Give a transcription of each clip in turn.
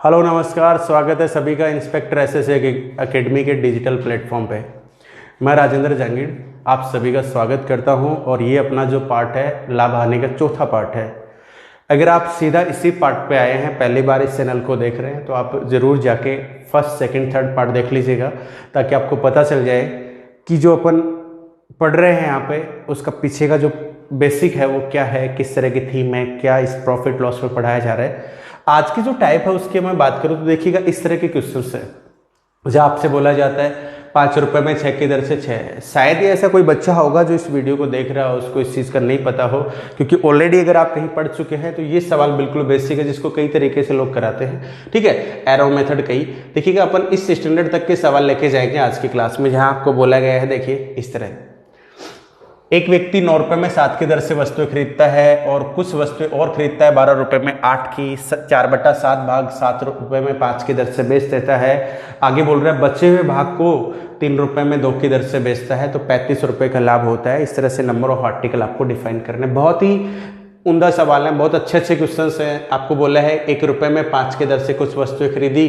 Hello नमस्कार, स्वागत है सभी का इंस्पेक्टर एसएससी एकेडमी के डिजिटल प्लेटफॉर्म पे। मैं राजेंद्र जहांगीर आप सभी का स्वागत करता हूं और ये अपना जो पार्ट है लाभ हानि का चौथा पार्ट है। अगर आप सीधा इसी पार्ट पे आए हैं, पहली बार इस चैनल को देख रहे हैं, तो आप ज़रूर जाके फर्स्ट सेकंड थर्ड पार्ट देख लीजिएगा ताकि आपको पता चल जाए कि जो अपन पढ़ रहे हैं यहाँ पे उसका पीछे का जो बेसिक है वो क्या है, किस तरह की थीम है, क्या इस प्रॉफिट लॉस में पढ़ाया जा रहा है। आज की जो टाइप है उसकी मैं बात करूं तो देखिएगा इस तरह के क्वेश्चन है जहाँ आपसे बोला जाता है 5 रुपए में 6 की दर से 6 है। शायद ही ऐसा कोई बच्चा होगा जो इस वीडियो को देख रहा हो उसको इस चीज़ का नहीं पता हो, क्योंकि ऑलरेडी अगर आप कहीं पढ़ चुके हैं तो ये सवाल बिल्कुल बेसिक है जिसको कई तरीके से लोग कराते हैं। ठीक है, एरो मेथड कई। देखिएगा अपन इस स्टैंडर्ड तक के सवाल लेके जाएंगे आज की क्लास में, जहाँ आपको बोला गया है। देखिए इस तरह एक व्यक्ति 9 रुपए में 7 की दर से वस्तुएं खरीदता है और कुछ वस्तुएं और खरीदता है 12 रुपए में 8 की 4/7 भाग 7 रुपए में 5 की दर से बेच देता है। आगे बोल रहा है बचे हुए भाग को 3 रुपए में 2 की दर से बेचता है तो 35 रुपए का लाभ होता है। इस तरह से नंबर ऑफ आर्टिकल आपको डिफाइन करने। बहुत ही उम्दा सवाल है, बहुत अच्छे अच्छे क्वेश्चन हैं। आपको बोला है 1 रुपए में 5 की दर से कुछ वस्तुएं खरीदी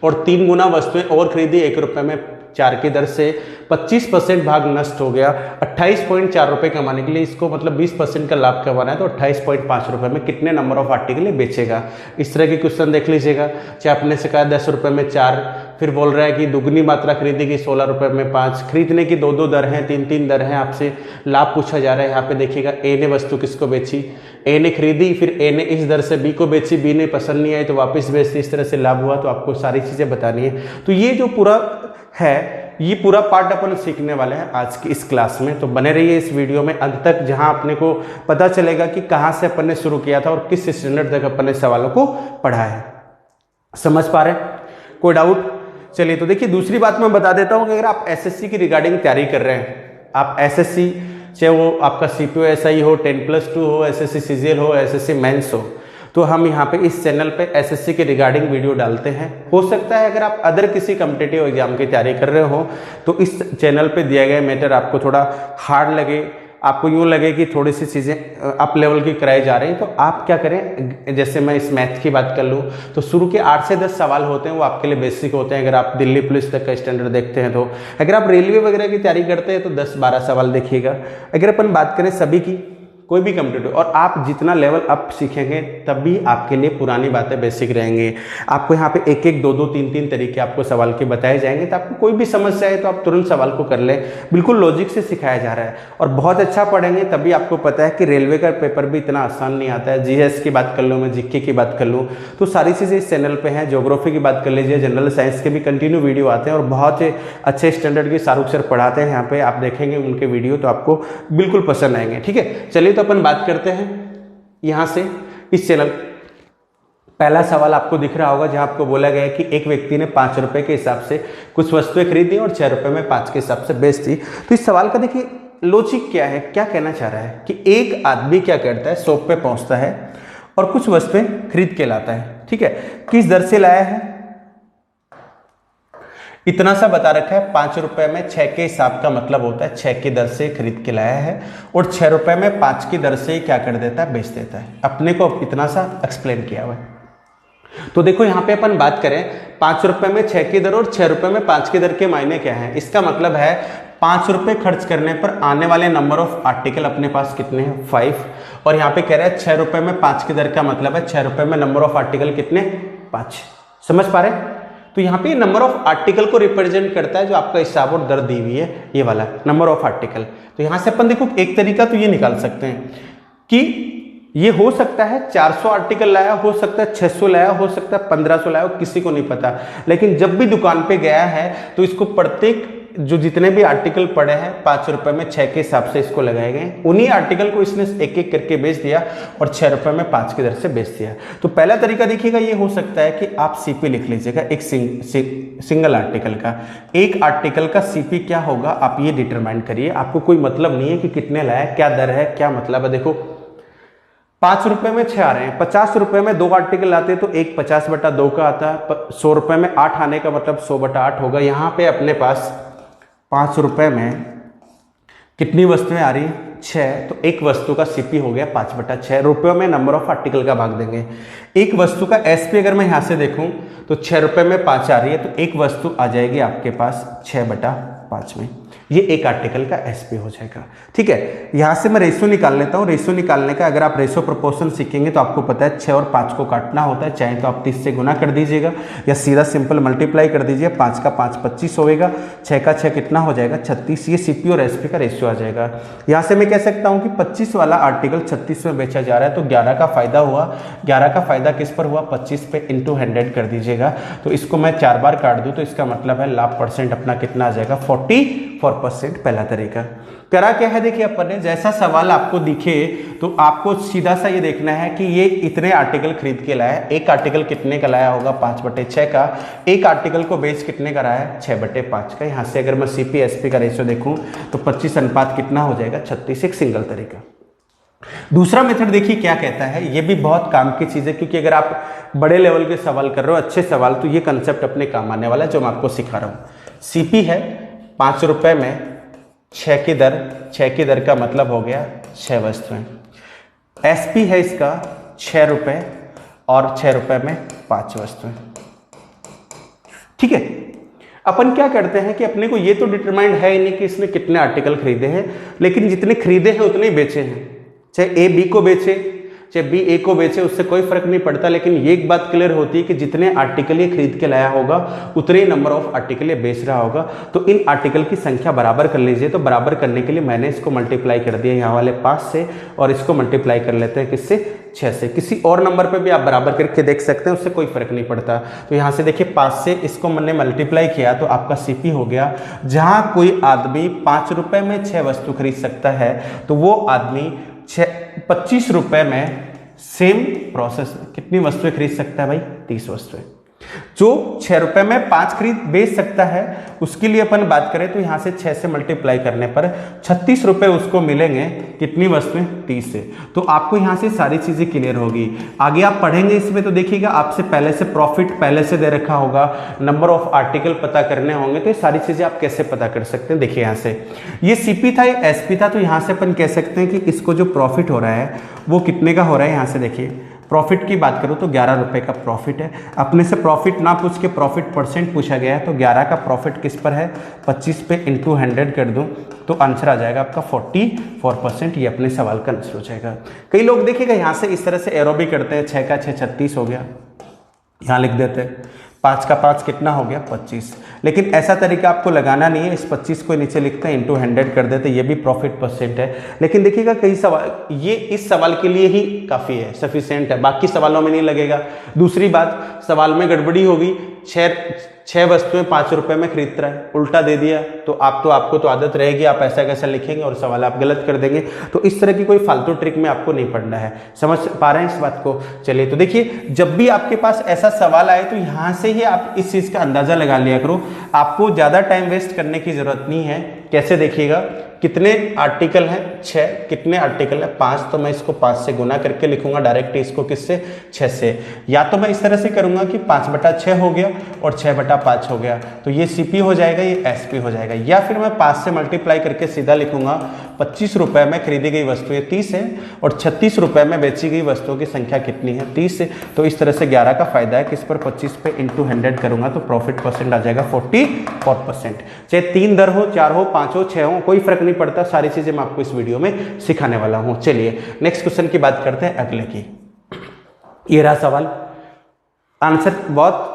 और 3 गुना वस्तुएं और खरीदी 1 रुपए में 4 की दर से, 25% भाग नष्ट हो गया। 28.4 रुपए कमाने के लिए इसको मतलब 20% का लाभ कमाना है तो 28.5 रुपए में कितने नंबर ऑफ आर्टिकल बेचेगा। इस तरह के क्वेश्चन देख लीजिएगा। चाहे आपने से कहा 10 रुपए में 4, फिर बोल रहा है कि दुगनी मात्रा खरीदेगी 16 रुपए में 5, खरीदने की 2 दर हैं, 3 दर हैं। आपसे लाभ पूछा जा रहा है। यहाँ पे देखिएगा ए ने वस्तु किसको बेची, ए ने खरीदी, फिर ए ने इस दर से बी को बेची, बी ने पसंद नहीं आई तो वापस बेच दी। इस तरह से लाभ हुआ तो आपको सारी चीजें बतानी है। तो ये जो पूरा है ये पूरा पार्ट अपन सीखने वाले हैं आज की इस क्लास में। तो बने रहिए इस वीडियो में अंत तक, जहां अपने को पता चलेगा कि कहां से अपन ने शुरू किया था और किस स्टैंडर्ड तक अपन ने सवालों को पढ़ा है। समझ पा रहे हैं? कोई डाउट? चलिए तो देखिए दूसरी बात मैं बता देता हूं कि अगर आप एसएससी की रिगार्डिंग तैयारी कर रहे हैं, आप एसएससी चाहे वो आपका सीपीओ एसआई हो, 10+2 हो, एसएससी सीजीएल हो, एसएससी मेंस हो, तो हम यहाँ पे इस चैनल पे एसएससी के रिगार्डिंग वीडियो डालते हैं। हो सकता है अगर आप अदर किसी कॉम्पिटिटिव एग्जाम की तैयारी कर रहे हो तो इस चैनल पे दिया गया मैटर आपको थोड़ा हार्ड लगे, आपको यूँ लगे कि थोड़ी सी चीज़ें अप लेवल की कराई जा रही हैं, तो आप क्या करें, जैसे मैं इस मैथ की बात कर लूँ तो शुरू के 8 से 10 सवाल होते हैं वो आपके लिए बेसिक होते हैं। अगर आप दिल्ली पुलिस तक का स्टैंडर्ड देखते हैं तो, अगर आप रेलवे वगैरह की तैयारी करते हैं तो 10-12 सवाल देखिएगा। अगर अपन बात करें सभी की, कोई भी कॉम्पिटिटिव, और आप जितना लेवल अप सीखेंगे तब भी आपके लिए पुरानी बातें बेसिक रहेंगे। आपको यहाँ पे 1-1, 2-2, 3-3 तरीके आपको सवाल के बताए जाएंगे, तो आपको कोई भी समस्या है तो आप तुरंत सवाल को कर लें। बिल्कुल लॉजिक से सिखाया जा रहा है और बहुत अच्छा पढ़ेंगे तभी आपको पता है कि रेलवे का पेपर भी इतना आसान नहीं आता है। जीएस की बात कर लूँ, मैं जीके की बात कर लूँ, तो सारी चीज़ें इस चैनल पर हैं। ज्योग्राफी की बात कर लीजिए, जनरल साइंस के भी कंटिन्यू वीडियो आते हैं और बहुत अच्छे स्टैंडर्ड के शाहरुख सर पढ़ाते हैं। यहाँ पे आप देखेंगे उनके वीडियो तो आपको बिल्कुल पसंद आएंगे। ठीक है, चलिए तो अपन बात करते हैं यहां से इस चैनल। पहला सवाल आपको दिख रहा होगा जहां आपको बोला गया है कि एक व्यक्ति ने 5 रुपए के हिसाब से कुछ वस्तुएं खरीदी और 6 रुपए में 5 के हिसाब से बेच दी। तो इस सवाल का देखिए लॉजिक क्या है, क्या कहना चाह रहा है कि एक आदमी क्या करता है, शॉप पे पहुंचता है और कुछ वस्तुएं खरीद के लाता है। ठीक है, किस दर से लाया है इतना सा बता रखा है। 5 रुपए में 6 के हिसाब का मतलब होता है 6 की दर से खरीद के लाया है और 6 रुपए में 5 की दर से क्या कर देता है, बेच देता है। अपने को इतना सा एक्सप्लेन किया हुआ है। तो देखो यहाँ पे अपन बात करें 5 रुपए में 6 की दर और 6 रुपए में 5 की दर के मायने क्या है। इसका मतलब है 5 रुपए खर्च करने पर आने वाले नंबर ऑफ आर्टिकल अपने पास कितने हैं, 5। और यहाँ पे कह रहा है 6 रुपए में 5 की दर का मतलब है 6 रुपए में नंबर ऑफ आर्टिकल कितने, 5। समझ पा रहे हैं? तो यहाँ पे नंबर ऑफ आर्टिकल को रिप्रेजेंट करता है जो आपका हिसाब और दर दी हुई है, ये वाला नंबर ऑफ आर्टिकल। तो यहाँ से अपन देखो एक तरीका तो ये निकाल सकते हैं कि ये हो सकता है 400 आर्टिकल लाया, हो सकता है 600 लाया, हो सकता है 1500 लाया, किसी को नहीं पता। लेकिन जब भी दुकान पे गया है तो इसको प्रत्येक जो जितने भी आर्टिकल पड़े हैं 5 रुपए में 6 के हिसाब से इसको लगाए गए, उन्हीं आर्टिकल को इसने एक एक करके बेच दिया और 6 रुपए में 5 की दर से बेच दिया। तो पहला तरीका देखिएगा ये हो सकता है कि आप सीपी लिख लीजिएगा एक सिंगल आर्टिकल का। एक आर्टिकल का सीपी क्या होगा आप ये डिटरमाइन करिए। आपको कोई मतलब नहीं है कि कितने लाया, क्या दर है, क्या मतलब है। देखो 5 रुपए में 6 आ रहे हैं, 50 रुपए में 2 आर्टिकल लाते तो एक 50/2 का आता है। 100 रुपए में 8 आने का मतलब 100/8 होगा। यहाँ पे अपने पास 5 रुपए में कितनी वस्तुएं आ रही हैं, 6, तो एक वस्तु का सीपी हो गया 5/6। रुपयों में नंबर ऑफ आर्टिकल का भाग देंगे। एक वस्तु का एसपी अगर मैं यहाँ से देखूँ तो 6 रुपये में 5 आ रही है, तो एक वस्तु आ जाएगी आपके पास 6/5 में। ये एक आर्टिकल का एसपी हो जाएगा। ठीक है, यहाँ से मैं रेशो निकाल लेता हूँ। रेशो निकालने का अगर आप रेशो प्रोपोर्शन सीखेंगे तो आपको पता है 6 और 5 को काटना होता है। चाहे तो आप 30 से गुना कर दीजिएगा या सीधा सिंपल मल्टीप्लाई कर दीजिए। 5 का 5 25 होएगा, 6 का 6 कितना हो जाएगा 36। ये सीपी और एसपी का रेशियो आ जाएगा। यहाँ से मैं कह सकता हूँ कि 25 वाला आर्टिकल 36 में बेचा जा रहा है, तो 11 का फायदा हुआ। 11 का फायदा किस पर हुआ, 25 पे इंटू 100 कर दीजिएगा। तो इसको मैं 4 बार काट दूँ तो इसका मतलब है लाभ परसेंट अपना कितना आ जाएगा 44%। पहला तरीका करा क्या है, देखिए अपन ने जैसा सवाल आपको दिखे तो आपको सीधा सा ये देखना है कि ये इतने आर्टिकल खरीद के लाया है। एक आर्टिकल कितने का लाया होगा 5/6 का। एक आर्टिकल को बेच कितने का रहा है 6/5 का। यहाँ से अगर मैं सीपी एसपी का रेशियो देखूं तो 25 अनुपात कितना हो जाएगा 36। एक सिंगल तरीका। दूसरा मेथड देखिए क्या कहता है, ये भी बहुत काम की चीज है, क्योंकि अगर आप बड़े लेवल के सवाल कर रहे हो, अच्छे सवाल, तो ये कंसेप्ट अपने काम आने वाला है जो मैं आपको सिखा रहा हूँ। सीपी है 5 रुपए में 6 की दर, 6 की दर का मतलब हो गया 6 वस्तुएं। एसपी है इसका 6 रुपए और 6 रुपए में 5 वस्तुएं। ठीक है, अपन क्या करते हैं कि अपने को ये तो डिटरमाइंड है ही नहीं कि इसने कितने आर्टिकल खरीदे हैं, लेकिन जितने खरीदे हैं उतने ही बेचे हैं। चाहे ए बी को बेचे, चाहे बी ए को बेचे, उससे कोई फर्क नहीं पड़ता। लेकिन ये एक बात क्लियर होती है कि जितने आर्टिकल ये खरीद के लाया होगा उतने ही नंबर ऑफ आर्टिकल ये बेच रहा होगा। तो इन आर्टिकल की संख्या बराबर कर लीजिए। तो बराबर करने के लिए मैंने इसको मल्टीप्लाई कर दिया यहाँ वाले 5 से, और इसको मल्टीप्लाई कर लेते हैं किससे 6 से। किसी और नंबर पे भी आप बराबर करके देख सकते हैं, उससे कोई फर्क नहीं पड़ता। तो यहाँ से देखिए 5 से इसको मैंने मल्टीप्लाई किया तो आपका सीपी हो गया। जहाँ कोई आदमी 5 रुपए में 6 वस्तु खरीद सकता है, तो वो आदमी 25 रुपए में सेम प्रोसेस कितनी वस्तुएं खरीद सकता है भाई 30 वस्तुएं। जो 6 रुपए में 5 खरीद बेच सकता है, उसके लिए अपन बात करें तो यहां से 6 से मल्टीप्लाई करने पर 36 रुपए उसको मिलेंगे। कितनी वस्तुएं 30 से। तो आपको यहां से सारी चीजें क्लियर होगी। आगे आप पढ़ेंगे इसमें तो देखिएगा आपसे पहले से प्रॉफिट पहले से दे रखा होगा, नंबर ऑफ आर्टिकल पता करने होंगे, तो ये सारी चीजें आप कैसे पता कर सकते हैं। देखिए यहां से ये सीपी था, ये एसपी था, तो यहां से अपन कह सकते हैं कि इसको जो प्रॉफिट हो रहा है वो कितने का हो रहा है। यहां से देखिए प्रॉफिट की बात करूं तो 11 रुपए का प्रॉफिट है। अपने से प्रॉफिट ना पूछ के प्रॉफिट परसेंट पूछा गया है, तो 11 का प्रॉफिट किस पर है 25 पे इंटू 100 कर दूं तो आंसर आ जाएगा आपका 44%। ये अपने सवाल का आंसर हो जाएगा। कई लोग देखिएगा यहाँ से इस तरह से एरो भी करते हैं, 6 का 6 36 हो गया, यहाँ लिख देते हैं। 5 का 5 कितना हो गया 25। लेकिन ऐसा तरीका आपको लगाना नहीं है। इस 25 को नीचे लिखते हैं इंटू 100 कर देते, ये भी प्रॉफिट परसेंट है। लेकिन देखिएगा कई सवाल ये इस सवाल के लिए ही काफ़ी है, सफिशिएंट है, बाकी सवालों में नहीं लगेगा। दूसरी बात, सवाल में गड़बड़ी होगी। 6 वस्तुएं 5 रुपए में खरीद रहा है, उल्टा दे दिया, तो आपको तो आदत रहेगी आप ऐसा कैसा लिखेंगे और सवाल आप गलत कर देंगे। तो इस तरह की कोई फालतू ट्रिक में आपको नहीं पढ़ना है। समझ पा रहे हैं इस बात को। चलिए, तो देखिए जब भी आपके पास ऐसा सवाल आए तो यहाँ से ही आप इस चीज़ का अंदाजा लगा लिया करो। आपको ज़्यादा टाइम वेस्ट करने की जरूरत नहीं है। कैसे देखिएगा, कितने आर्टिकल हैं 6, कितने आर्टिकल है 5, तो मैं इसको 5 से गुना करके लिखूंगा डायरेक्ट इसको किससे 6 से। या तो मैं इस तरह से करूंगा कि 5/6 हो गया और 6/5 हो गया, तो ये सीपी हो जाएगा, ये एसपी हो जाएगा। या फिर मैं 5 से मल्टीप्लाई करके सीधा लिखूंगा 25 रुपए में खरीदी गई वस्तुएं 30 है और 36 रुपए में बेची गई वस्तुओं की संख्या कितनी है 30 है। तो इस तरह से 11 का फायदा है कि इस पर 25 पे इंटू 100 करूंगा तो प्रॉफिट परसेंट आ जाएगा 44%। चाहे 3 दर हो, 4 हो, 5 हो, 6 हो, कोई फर्क नहीं पड़ता। सारी चीजें मैं आपको इस वीडियो में सिखाने वाला हूं। चलिए नेक्स्ट क्वेश्चन की बात करते हैं अगले की। ये रहा सवाल। आंसर बहुत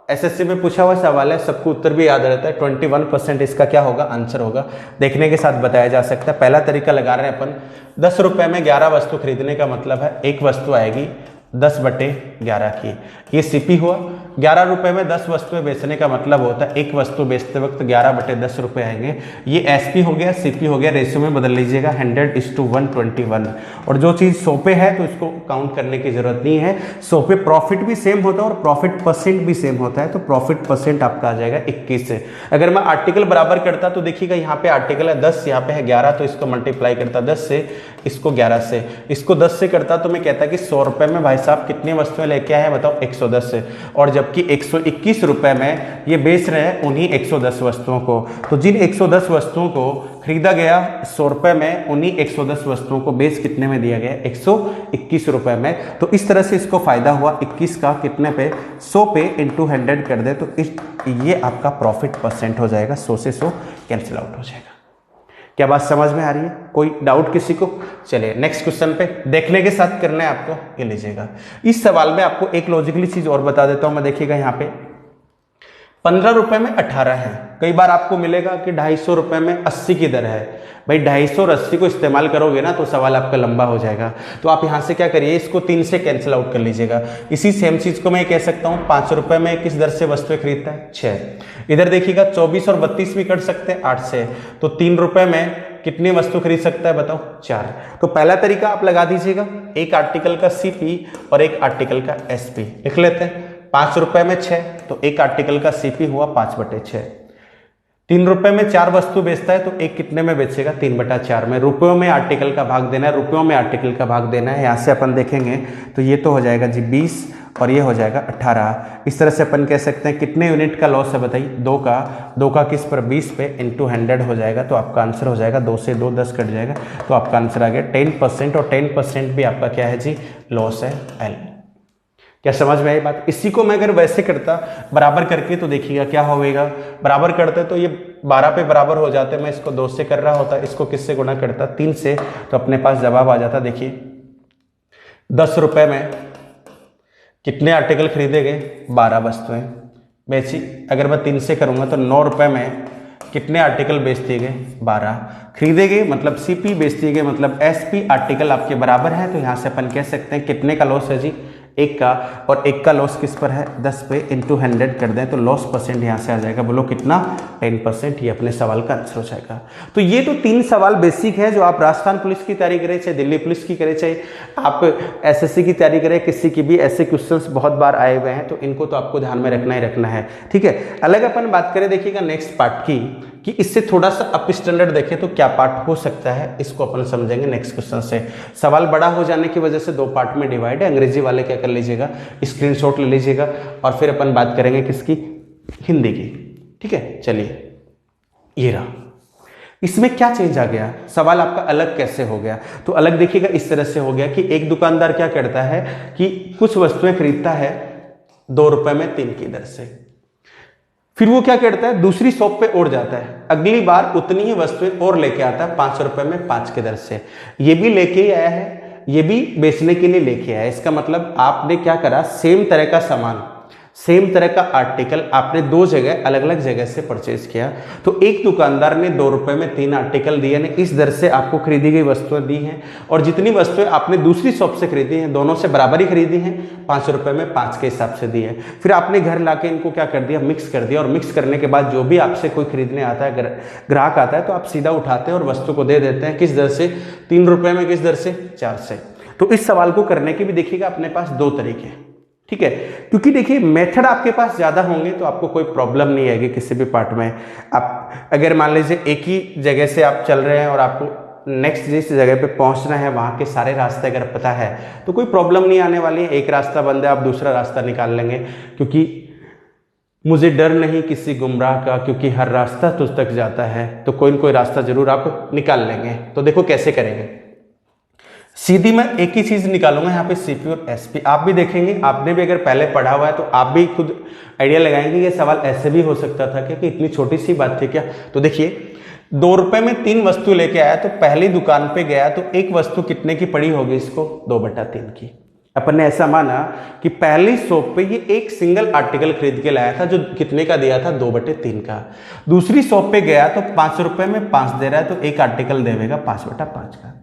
एसएससी में पूछा हुआ सवाल है, सबको उत्तर भी याद रहता है। 21% इसका क्या होगा आंसर होगा, देखने के साथ बताया जा सकता है। पहला तरीका लगा रहे हैं अपन, 10 रुपए में 11 वस्तु खरीदने का मतलब है एक वस्तु आएगी 10/11 की। ये सीपी हुआ। 11 रुपए में 10 वस्तुएं बेचने का मतलब होता है एक वस्तु बेचते वक्त 11/10 रुपए आएंगे। ये एसपी हो गया, सीपी हो गया। रेशियो में बदल लीजिएगा 100:121। और जो चीज़ 100 पे है तो इसको काउंट करने की जरूरत नहीं है। 100 पे प्रॉफिट भी सेम होता है और प्रॉफिट परसेंट भी सेम होता है, तो प्रॉफिट परसेंट आपका आ जाएगा 21 से। अगर मैं आर्टिकल बराबर करता तो देखिएगा यहाँ पे आर्टिकल है 10, यहाँ पे है 11, तो इसको मल्टीप्लाई करता 10 से, इसको 11 से, इसको 10 से करता तो मैं कहता कि 100 रुपए में भाई साहब कितनी वस्तुएं लेके आए हैं बताओ 110 से। और जबकि 121 रुपए में ये बेच रहे हैं उन्हीं 110 वस्तुओं को। तो जिन 110 वस्तुओं को खरीदा गया 100 रुपये में, उन्हीं 110 वस्तुओं को बेच कितने में दिया गया 121 रुपये में। तो इस तरह से इसको फायदा हुआ 21 का कितने पे 100 पे इंटू 100 कर दे तो ये आपका प्रॉफिट परसेंट हो जाएगा, 100 से 100 कैंसिल आउट हो जाएगा। क्या बात समझ में आ रही है? कोई डाउट किसी को? चलिए नेक्स्ट क्वेश्चन पे, देखने के साथ करना है आपको, ये लीजिएगा। इस सवाल में आपको एक लॉजिकली चीज और बता देता हूं मैं, देखिएगा यहाँ पे 15 रुपए में 18 है। कई बार आपको मिलेगा कि 250 रुपए में 80 की दर है। भाई 250 और 80 को इस्तेमाल करोगे ना तो सवाल आपका लंबा हो जाएगा। तो आप यहाँ से क्या करिए, इसको 3 से कैंसिल आउट कर लीजिएगा। इसी सेम चीज को मैं कह सकता हूँ 5 रुपए में किस दर से वस्तुएं खरीदता है 6। इधर देखिएगा 24 और 32 भी कट सकते हैं 8 से, तो 3 रुपए में कितनी वस्तु खरीद सकता है बताओ 4। तो पहला तरीका आप लगा दीजिएगा, एक आर्टिकल का सीपी और एक आर्टिकल का एसपी लिख लेते हैं। 5 रुपए में 6 तो एक आर्टिकल का सीपी हुआ 5/6। 3 रुपए में 4 वस्तु बेचता है तो एक कितने में बेचेगा 3/4 में। रुपयों में आर्टिकल का भाग देना है, रुपयों में आर्टिकल का भाग देना है। यहाँ से अपन देखेंगे तो ये तो हो जाएगा जी 20 और ये हो जाएगा 18। इस तरह से अपन कह सकते हैं कितने यूनिट का लॉस है बताइए 2 का किस पर 20 पे इंटू 100 हो जाएगा। तो आपका आंसर हो जाएगा 2 से 2 10 कट जाएगा, तो आपका आंसर आ गया 10%। और 10% भी आपका क्या है जी लॉस है एल। क्या समझ में आई बात? इसी को मैं अगर वैसे करता बराबर करके तो देखिएगा क्या होगा, बराबर करते तो ये 12 पे बराबर हो जाते। मैं इसको 2 से कर रहा होता, इसको किससे गुणा करता 3 से, तो अपने पास जवाब आ जाता। देखिए 10 रुपए में कितने आर्टिकल खरीदे गए 12 वस्तुएं बेची। अगर मैं 3 से करूंगा तो 9 रुपए में कितने आर्टिकल बेच दिए गए 12 खरीदे गए, मतलब सीपी बेच दिए गए, मतलब एसपी आर्टिकल आपके बराबर है। तो यहां से अपन कह सकते हैं कितने का लॉस है जी 1 का, और 1 का लॉस किस पर है 10 पे इंटू 100 कर दें तो लॉस परसेंट यहाँ से आ जाएगा। बोलो कितना 10%। ये अपने सवाल का आंसर हो जाएगा। तो ये तो 3 सवाल बेसिक है जो आप राजस्थान पुलिस की तैयारी करें, चाहे दिल्ली पुलिस की करें, चाहे आप एसएससी की तैयारी करें, किसी की भी ऐसे क्वेश्चंस बहुत बार आए हुए हैं, तो इनको तो आपको ध्यान में रखना ही रखना है। ठीक है, अलग अपन बात करें देखिएगा नेक्स्ट पार्ट की, कि इससे थोड़ा सा अप स्टैंडर्ड देखें तो क्या पार्ट हो सकता है, इसको अपन समझेंगे नेक्स्ट क्वेश्चन से। सवाल बड़ा हो जाने की वजह से 2 पार्ट में डिवाइड है। अंग्रेजी वाले क्या कर लीजिएगा स्क्रीनशॉट ले लीजिएगा, और फिर अपन बात करेंगे किसकी, हिंदी की। ठीक है, चलिए ये रहा। इसमें क्या चेंज आ गया, सवाल आपका अलग कैसे हो गया? तो अलग देखिएगा इस तरह से हो गया कि एक दुकानदार क्या करता है कि कुछ वस्तुएं खरीदता है 2 रुपए में 3 की दर से, फिर वो क्या करता है दूसरी शॉप पे उड़ जाता है, अगली बार उतनी ही वस्तुएं और लेके आता है 5 रुपए में 5 की दर से। ये भी लेके ही आया है, ये भी बेचने के लिए लेके आया है। इसका मतलब आपने क्या करा, सेम तरह का सामान, सेम तरह का आर्टिकल आपने 2 जगह अलग अलग जगह से परचेज किया। तो एक दुकानदार ने 2 रुपए में 3 आर्टिकल दिए ने, इस दर से आपको खरीदी गई वस्तुएं दी हैं, और जितनी वस्तुएं आपने दूसरी शॉप से खरीदी हैं दोनों से बराबर ही खरीदी हैं, 5 रुपए में 5 के हिसाब से दी है। फिर आपने घर लाके इनको क्या कर दिया, मिक्स कर दिया, और मिक्स करने के बाद जो भी आपसे कोई खरीदने आता है, ग्राहक आता है, तो आप सीधा उठाते हैं और वस्तु को दे देते हैं। किस दर से 3 रुपए में, किस दर से 4 से। तो इस सवाल को करने के भी देखिएगा अपने पास 2 तरीके हैं। ठीक है, क्योंकि देखिए मेथड आपके पास ज्यादा होंगे तो आपको कोई प्रॉब्लम नहीं आएगी किसी भी पार्ट में। आप अगर मान लीजिए एक ही जगह से आप चल रहे हैं और आपको नेक्स्ट जिस जगह पे पहुंचना है वहां के सारे रास्ते अगर पता है तो कोई प्रॉब्लम नहीं आने वाली है। एक रास्ता बंद है, आप दूसरा रास्ता निकाल लेंगे, क्योंकि मुझे डर नहीं किसी गुमराह का, क्योंकि हर रास्ता तुझ तक जाता है। तो कोई न कोई रास्ता जरूर आप निकाल लेंगे। तो देखो कैसे करेंगे, सीधी मैं एक ही चीज निकालूंगा यहाँ पे सीपी और एसपी। आप भी देखेंगे, आपने भी अगर पहले पढ़ा हुआ है तो आप भी खुद आइडिया लगाएंगे ये सवाल ऐसे भी हो सकता था क्या, कि इतनी छोटी सी बात थी क्या। तो देखिए 2 रुपए में 3 वस्तु लेके आया, तो पहली दुकान पे गया तो एक वस्तु कितने की पड़ी होगी इसको 2/3 की। अपन ने ऐसा माना कि पहली शॉप पे ये एक सिंगल आर्टिकल खरीद के लाया था जो कितने का दिया था 2/3 का। दूसरी शॉप पे गया तो 5 रुपए में 5 दे रहा है, तो एक आर्टिकल देगा 5/5 का।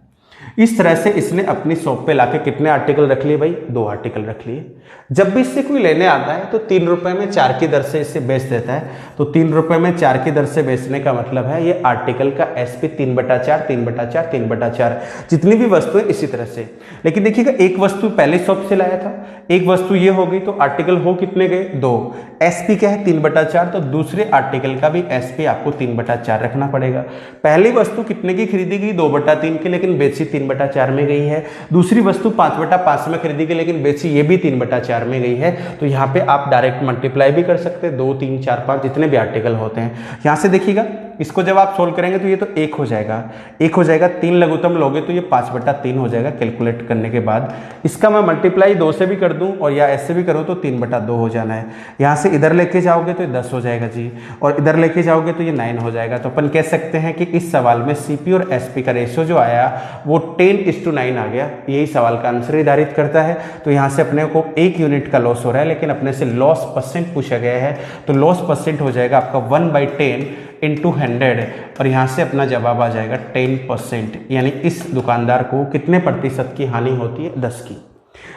इस तरह से इसने अपनी शॉप पे लाके कितने आर्टिकल रख लिए भाई, 2 आर्टिकल रख लिए। जब भी इससे कोई लेने आता है तो 3 रुपए में 4 की दर से इससे बेच देता है। तो 3 रुपए में 4 की दर से बेचने का मतलब है ये आर्टिकल का एसपी 3/4 3/4 3/4, जितनी भी वस्तुएं इसी तरह से। लेकिन देखिएगा एक वस्तु पहले शॉप से लाया था, एक वस्तु ये हो गई, तो आर्टिकल हो कितने गए 2, एसपी क्या है 3/4, तो दूसरे आर्टिकल का भी एसपी आपको 3/4 रखना पड़ेगा। पहली वस्तु कितने की खरीदी गई 2/3 की, लेकिन बेची 3/4 में गई है। दूसरी वस्तु 5/5 में खरीदी गई, लेकिन बेची ये भी 3/4 में गई है। तो यहाँ पे आप डायरेक्ट मल्टीप्लाई भी कर सकते हैं, 2 3 4 5 जितने भी आर्टिकल होते हैं। यहाँ से देखिएगा इसको जब आप सोल्व करेंगे तो ये तो 1 हो जाएगा, 1 हो जाएगा, 3 लघुत्तम लोगे तो ये 5/3 हो जाएगा कैलकुलेट करने के बाद। इसका मैं मल्टीप्लाई 2 से भी कर दूं और या ऐसे भी करूं तो 3/2 हो जाना है। यहाँ से इधर लेके जाओगे तो 10 हो जाएगा जी, और इधर लेके जाओगे तो ये 9 हो जाएगा। तो अपन कह सकते हैं कि इस सवाल में सीपी और एसपी का रेशियो जो आया वो 10:9 आ गया। यही सवाल का आंसर निर्धारित करता है। तो यहाँ से अपने को 1 यूनिट का लॉस हो रहा है, लेकिन अपने से लॉस परसेंट पूछा गया है, तो लॉस परसेंट हो जाएगा आपका 1/10 × 100, और यहाँ से अपना जवाब आ जाएगा 10%, यानी इस दुकानदार को कितने प्रतिशत की हानि होती है, 10 की।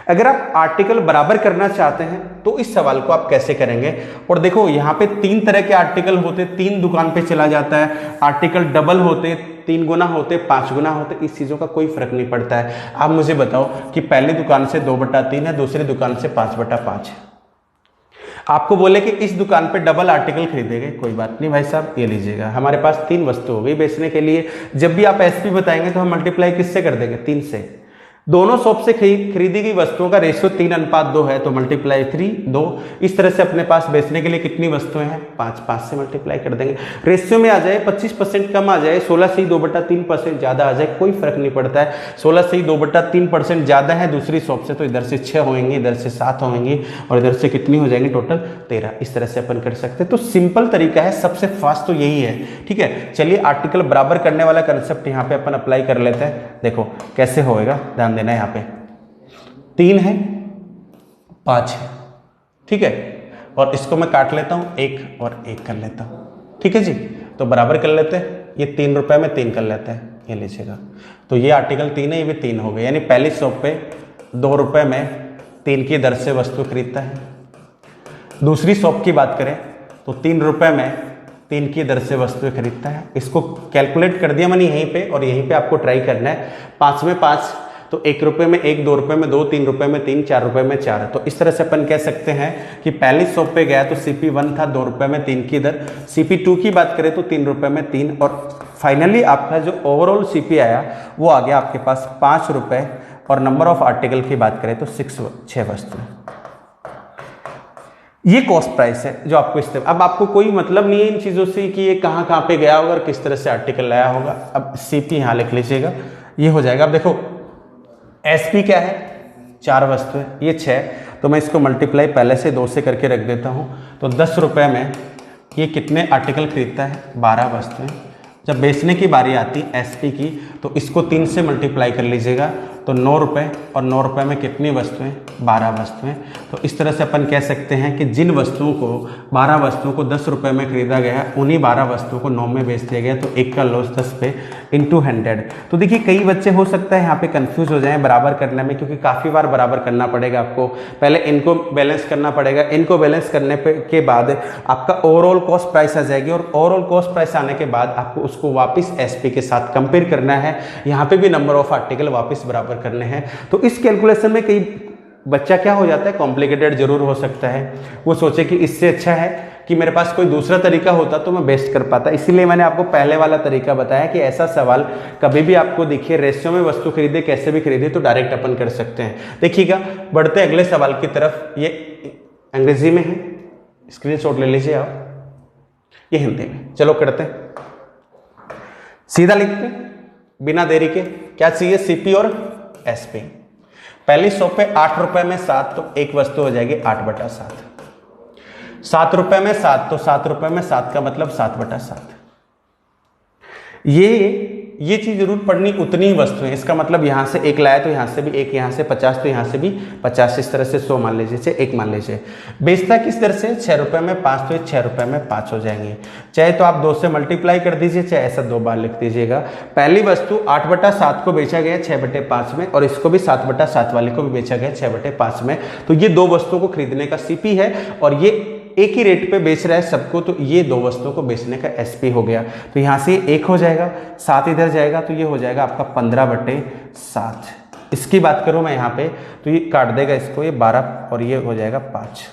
अगर आप आर्टिकल बराबर करना चाहते हैं तो इस सवाल को आप कैसे करेंगे, और देखो यहाँ पे 3 तरह के आर्टिकल होते, 3 दुकान पे चला जाता है, आर्टिकल डबल होते, 3 गुना होते, 5 गुना होते, इस चीज़ों का कोई फर्क नहीं पड़ता है। आप मुझे बताओ कि पहली दुकान से 2/3 है, दूसरी दुकान से 5/5 है। आपको बोले कि इस दुकान पे डबल आर्टिकल खरीदेंगे, कोई बात नहीं भाई साहब, ये लीजिएगा, हमारे पास 3 वस्तु हो गई बेचने के लिए। जब भी आप एसपी बताएंगे तो हम मल्टीप्लाई किससे कर देंगे, 3 से। दोनों शॉप से खरीदी गई वस्तुओं का रेशियो 3:2 है, तो मल्टीप्लाई 3 2। इस तरह से अपने पास बेचने के लिए कितनी वस्तुएं हैं, 5 से मल्टीप्लाई कर देंगे। रेशियो में आ जाए 25% कम आ जाए, 16 से ही 2/3% ज्यादा आ जाए, कोई फर्क नहीं पड़ता है। 16 से ही 2/3% ज्यादा है दूसरी शॉप से, तो इधर से 6 होंगे, इधर से 7 होंगे, और इधर से कितनी हो जाएंगी, टोटल 13। इस तरह से अपन कर सकते हैं। तो सिंपल तरीका है, सबसे फास्ट तो यही है। ठीक है, चलिए आर्टिकल बराबर करने वाला कंसेप्ट यहाँ पे अपन अप्लाई कर लेते हैं। देखो कैसे होएगा, ध्यान देना। यहाँ पे 3 है, 5 है, ठीक है, और इसको मैं काट लेता हूं, 1 और 1 कर लेता हूं, ठीक है जी। तो बराबर कर लेते हैं, ये 3 रुपए में 3 कर लेते हैं, ये लीजिएगा। तो ये आर्टिकल 3 है, ये भी 3 हो गए, यानी पहली शॉप पे 2 रुपए में 3 की दर से वस्तु खरीदता है। दूसरी शॉप की बात करें तो 3 रुपए में 3 की दर से वस्तु खरीदता है। इसको कैलकुलेट कर दिया मैंने यहीं पे, और यहीं पे आपको ट्राई करना है। 5 में 5 तो 1 रुपए में 1, 2 रुपए में 2, 3 रुपए में 3, 4 रुपए में 4। तो इस तरह से अपन कह सकते हैं कि पहली शॉप पे गया तो CP1 था 2 रुपए में 3 की दर, CP2 की बात करें तो 3 रुपए में 3, और फाइनली आपका जो ओवरऑल CP आया वो आ गया आपके पास 5 रुपए, और नंबर ऑफ आर्टिकल की बात करें तो 6 वस्तु। ये कॉस्ट प्राइस है जो आपको इस, अब आपको कोई मतलब नहीं है इन चीज़ों से कि ये कहाँ कहाँ पे गया होगा और किस तरह से आर्टिकल लाया होगा। अब CP यहाँ लिख लीजिएगा, ये हो जाएगा। अब देखो SP क्या है, 4 वस्तु है, ये 6, तो मैं इसको मल्टीप्लाई पहले से 2 से करके रख देता हूँ। तो 10 रुपए में ये कितने आर्टिकल खरीदता है, 12 वस्तुएं। जब बेचने की बारी आती SP की तो इसको 3 से मल्टीप्लाई कर लीजिएगा, तो 9 रुपए, और 9 रुपए में कितनी वस्तुएं, 12 वस्तुएं। तो इस तरह से अपन कह सकते हैं कि जिन वस्तुओं को 12 वस्तुओं को 10 रुपए में खरीदा गया, उन्हीं 12 वस्तुओं को 9 में बेच दिया गया। तो 1 का लॉस 10 पे × 100। तो देखिए कई बच्चे हो सकता है यहाँ पे कंफ्यूज हो जाएं बराबर करने में, क्योंकि काफ़ी बार बराबर करना पड़ेगा आपको। पहले इनको बैलेंस करना पड़ेगा, इनको बैलेंस करने के बाद आपका ओवरऑल कॉस्ट प्राइस आ जाएगी, और ओवरऑल कॉस्ट प्राइस आने के बाद आपको उसको वापस SP के साथ कंपेयर करना है। यहाँ पे भी नंबर ऑफ आर्टिकल वापस बराबर करने हैं। तो इस कैलकुलेशन में कई बच्चा क्या हो जाता है, कॉम्प्लिकेटेड जरूर हो सकता है। वो सोचे कि इससे अच्छा है कि मेरे पास कोई दूसरा तरीका होता तो मैं बेस्ट कर पाता। इसीलिए मैंने आपको पहले वाला तरीका बताया कि ऐसा सवाल कभी भी आपको दिखे, रेशियो में वस्तु खरीदे, कैसे भी खरीदे, तो डायरेक्ट अपन कर सकते हैं। देखिएगा, बढ़ते अगले सवाल की तरफ। ये अंग्रेजी में है, स्क्रीनशॉट ले लीजिए आप। ये हिंदी में, चलो करते हैं, सीधा लिखते हैं बिना देरी के। क्या चाहिए, CP और SP। पहली शॉप पे 8 रुपए में 7, तो एक वस्तु हो जाएगी 8/7। 7 रुपए में 7, तो 7 रुपए में 7 का मतलब 7/7। ये चीज जरूर पढ़नी, उतनी ही वस्तु है। इसका मतलब यहाँ से 1 लाया तो यहाँ से भी 1, यहाँ से 50 तो यहाँ से भी 50, इस तरह से 100 मान लीजिए, चाहे 1 मान लीजिए। बेचता किस दर से, 6 रुपए में 5, तो ये 6 रुपए में 5 हो जाएंगे। चाहे तो आप 2 से मल्टीप्लाई कर दीजिए, चाहे ऐसा 2 बार लिख दीजिएगा। पहली वस्तु 8/7 को बेचा गया 6/5 में, और इसको भी 7/7 वाले को भी बेचा गया 6/5 में। तो ये 2 वस्तुओं को खरीदने का CP है, और ये एक ही रेट पे बेच रहा है सबको, तो ये 2 वस्तुओं को बेचने का SP हो गया। तो यहाँ से 1 हो जाएगा, 7 इधर जाएगा, तो ये हो जाएगा आपका 15/7। इसकी बात करूँ मैं यहाँ पे, तो ये काट देगा इसको, ये 12, और ये हो जाएगा 5।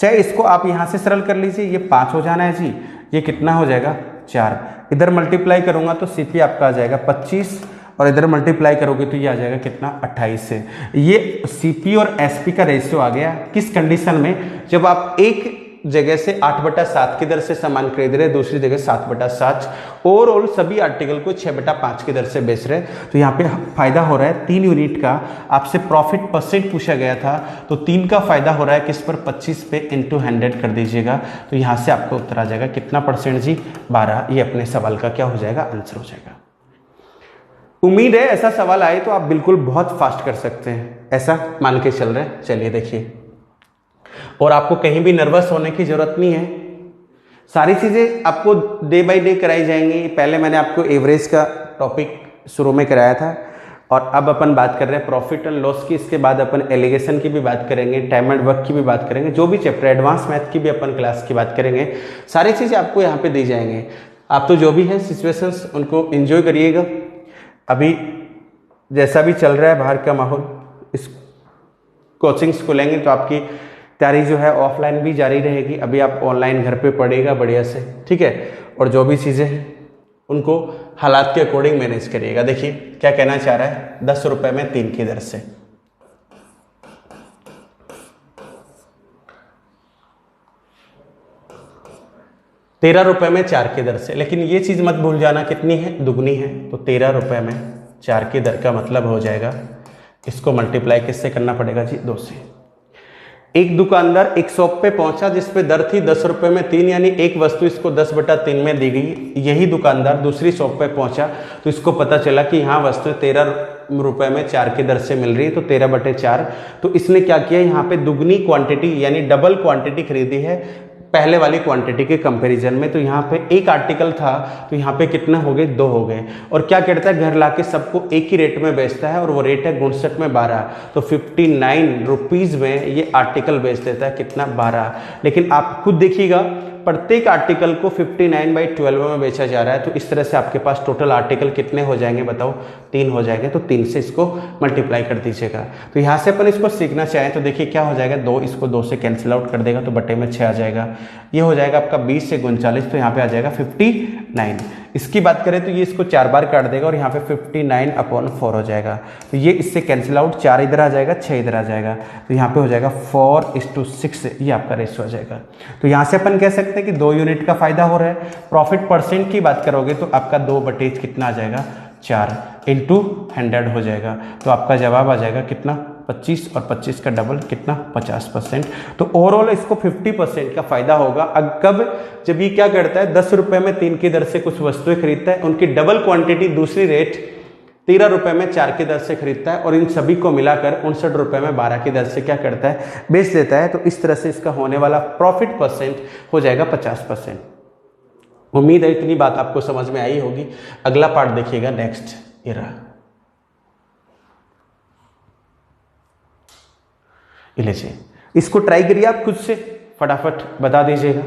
चाहे इसको आप यहाँ से सरल कर लीजिए, ये 5 हो जाना है जी, ये कितना हो जाएगा, 4। इधर मल्टीप्लाई करूँगा तो CP आपका आ जाएगा 25, और इधर मल्टीप्लाई करोगे तो ये आ जाएगा कितना, 28 से। ये CP और SP का रेशियो आ गया किस कंडीशन में, जब आप एक जगह से 8/7 की दर से सामान खरीद रहे हैं, दूसरी जगह 7/7। ओवरऑल सभी आर्टिकल को 6/5 की दर से बेच रहे हैं। तो यहाँ पे फायदा हो रहा है 3 यूनिट का। आपसे प्रॉफिट परसेंट पूछा गया था, तो 3 का फायदा हो रहा है किस पर, 25 पे इंटू 100 कर दीजिएगा। तो यहाँ से आपको उत्तर आ जाएगा कितना परसेंट जी, 12। ये अपने सवाल का क्या हो जाएगा, आंसर हो जाएगा। उम्मीद है ऐसा सवाल आए तो आप बिल्कुल बहुत फास्ट कर सकते हैं, ऐसा मान के चल रहे हैं। चलिए देखिए, और आपको कहीं भी नर्वस होने की जरूरत नहीं है, सारी चीज़ें आपको डे बाय डे कराई जाएंगी। पहले मैंने आपको एवरेज का टॉपिक शुरू में कराया था, और अब अपन बात कर रहे हैं प्रॉफिट एंड लॉस की। इसके बाद अपन एलिगेशन की भी बात करेंगे, टाइम एंड वर्क की भी बात करेंगे, जो भी चैप्टर एडवांस मैथ की भी अपन क्लास की बात करेंगे। सारी चीज़ें आपको यहाँ पे दी जाएंगे। आप तो जो भी है सिचुएशंस उनको एंजॉय करिएगा। अभी जैसा भी चल रहा है बाहर का माहौल, इस कोचिंग्स को लेंगे तो आपकी तैयारी जो है ऑफलाइन भी जारी रहेगी। अभी आप ऑनलाइन घर पे पढ़िएगा बढ़िया से, ठीक है। और जो भी चीज़ें हैं उनको हालात के अकॉर्डिंग मैनेज करिएगा। देखिए क्या कहना चाह रहा है, 10 रुपये में 3 की दर से। ₹13 में 4 की दर से, लेकिन ये चीज़ मत भूल जाना कितनी है, दुगनी है। तो ₹13 में 4 की दर का मतलब हो जाएगा, इसको मल्टीप्लाई किससे करना पड़ेगा जी, 2 से। एक दुकानदार एक शॉप पे पहुंचा जिस पे दर थी 10 रुपये में 3, यानी एक वस्तु इसको 10/3 में दी गई। यही दुकानदार दूसरी शॉप पे पहुंचा तो इसको पता चला कि यहाँ वस्तु 13 रुपये में 4 की दर से मिल रही है, तो 13/4। तो इसने क्या किया, यहाँ पे दुगनी क्वांटिटी यानी डबल क्वांटिटी खरीदी है पहले वाली क्वांटिटी के कंपैरिजन में। तो यहाँ पे एक आर्टिकल था तो यहाँ पे कितने हो गए, 2 हो गए। और क्या करता है, घर लाके सबको एक ही रेट में बेचता है, और वो रेट है 59 में 12। तो 59 रुपीज़ में ये आर्टिकल बेच देता है, कितना, 12। लेकिन आप खुद देखिएगा प्रत्येक आर्टिकल को 59/12 में बेचा जा रहा है। तो इस तरह से आपके पास टोटल आर्टिकल कितने हो जाएंगे बताओ, 3 हो जाएंगे। तो 3 से इसको मल्टीप्लाई कर दीजिएगा। तो यहाँ से अपन इसको सीखना चाहें तो देखिए क्या हो जाएगा, 2 इसको 2 से कैंसिल आउट कर देगा तो बटे में 6 आ जाएगा। ये हो जाएगा आपका 20 से 39, तो यहाँ पे आ जाएगा 59। इसकी बात करें तो ये इसको 4 बार काट देगा और यहाँ पे 59/4 हो जाएगा। तो ये इससे कैंसिल आउट, 4 इधर आ जाएगा, 6 इधर आ जाएगा। तो यहाँ पे हो जाएगा 4:6, ये आपका रेशियो आ जाएगा। तो यहाँ से अपन कह सकते हैं कि 2 यूनिट का फायदा हो रहा है। प्रॉफिट परसेंट की बात करोगे तो आपका 2/, कितना आ जाएगा, 4 इंटू 100 हो जाएगा। तो आपका जवाब आ जाएगा कितना, 25, और 25 का डबल कितना, 50%। तो ओवरऑल इसको 50% का फायदा होगा। कब, जब ये क्या करता है, 10 रुपये में 3 की दर से कुछ वस्तुएं खरीदता है, उनकी डबल क्वांटिटी दूसरी रेट 13 रुपये में 4 की दर से खरीदता है, और इन सभी को मिलाकर 59 रुपये में 12 की दर से क्या करता है, बेच देता है। तो इस तरह से इसका होने वाला प्रॉफिट परसेंट हो जाएगा 50%। उम्मीद है इतनी बात आपको समझ में आई होगी। अगला पार्ट देखिएगा, नेक्स्ट ये रहा। लीजिए, इसको ट्राई करिए आप खुद से, फटाफट बता दीजिएगा।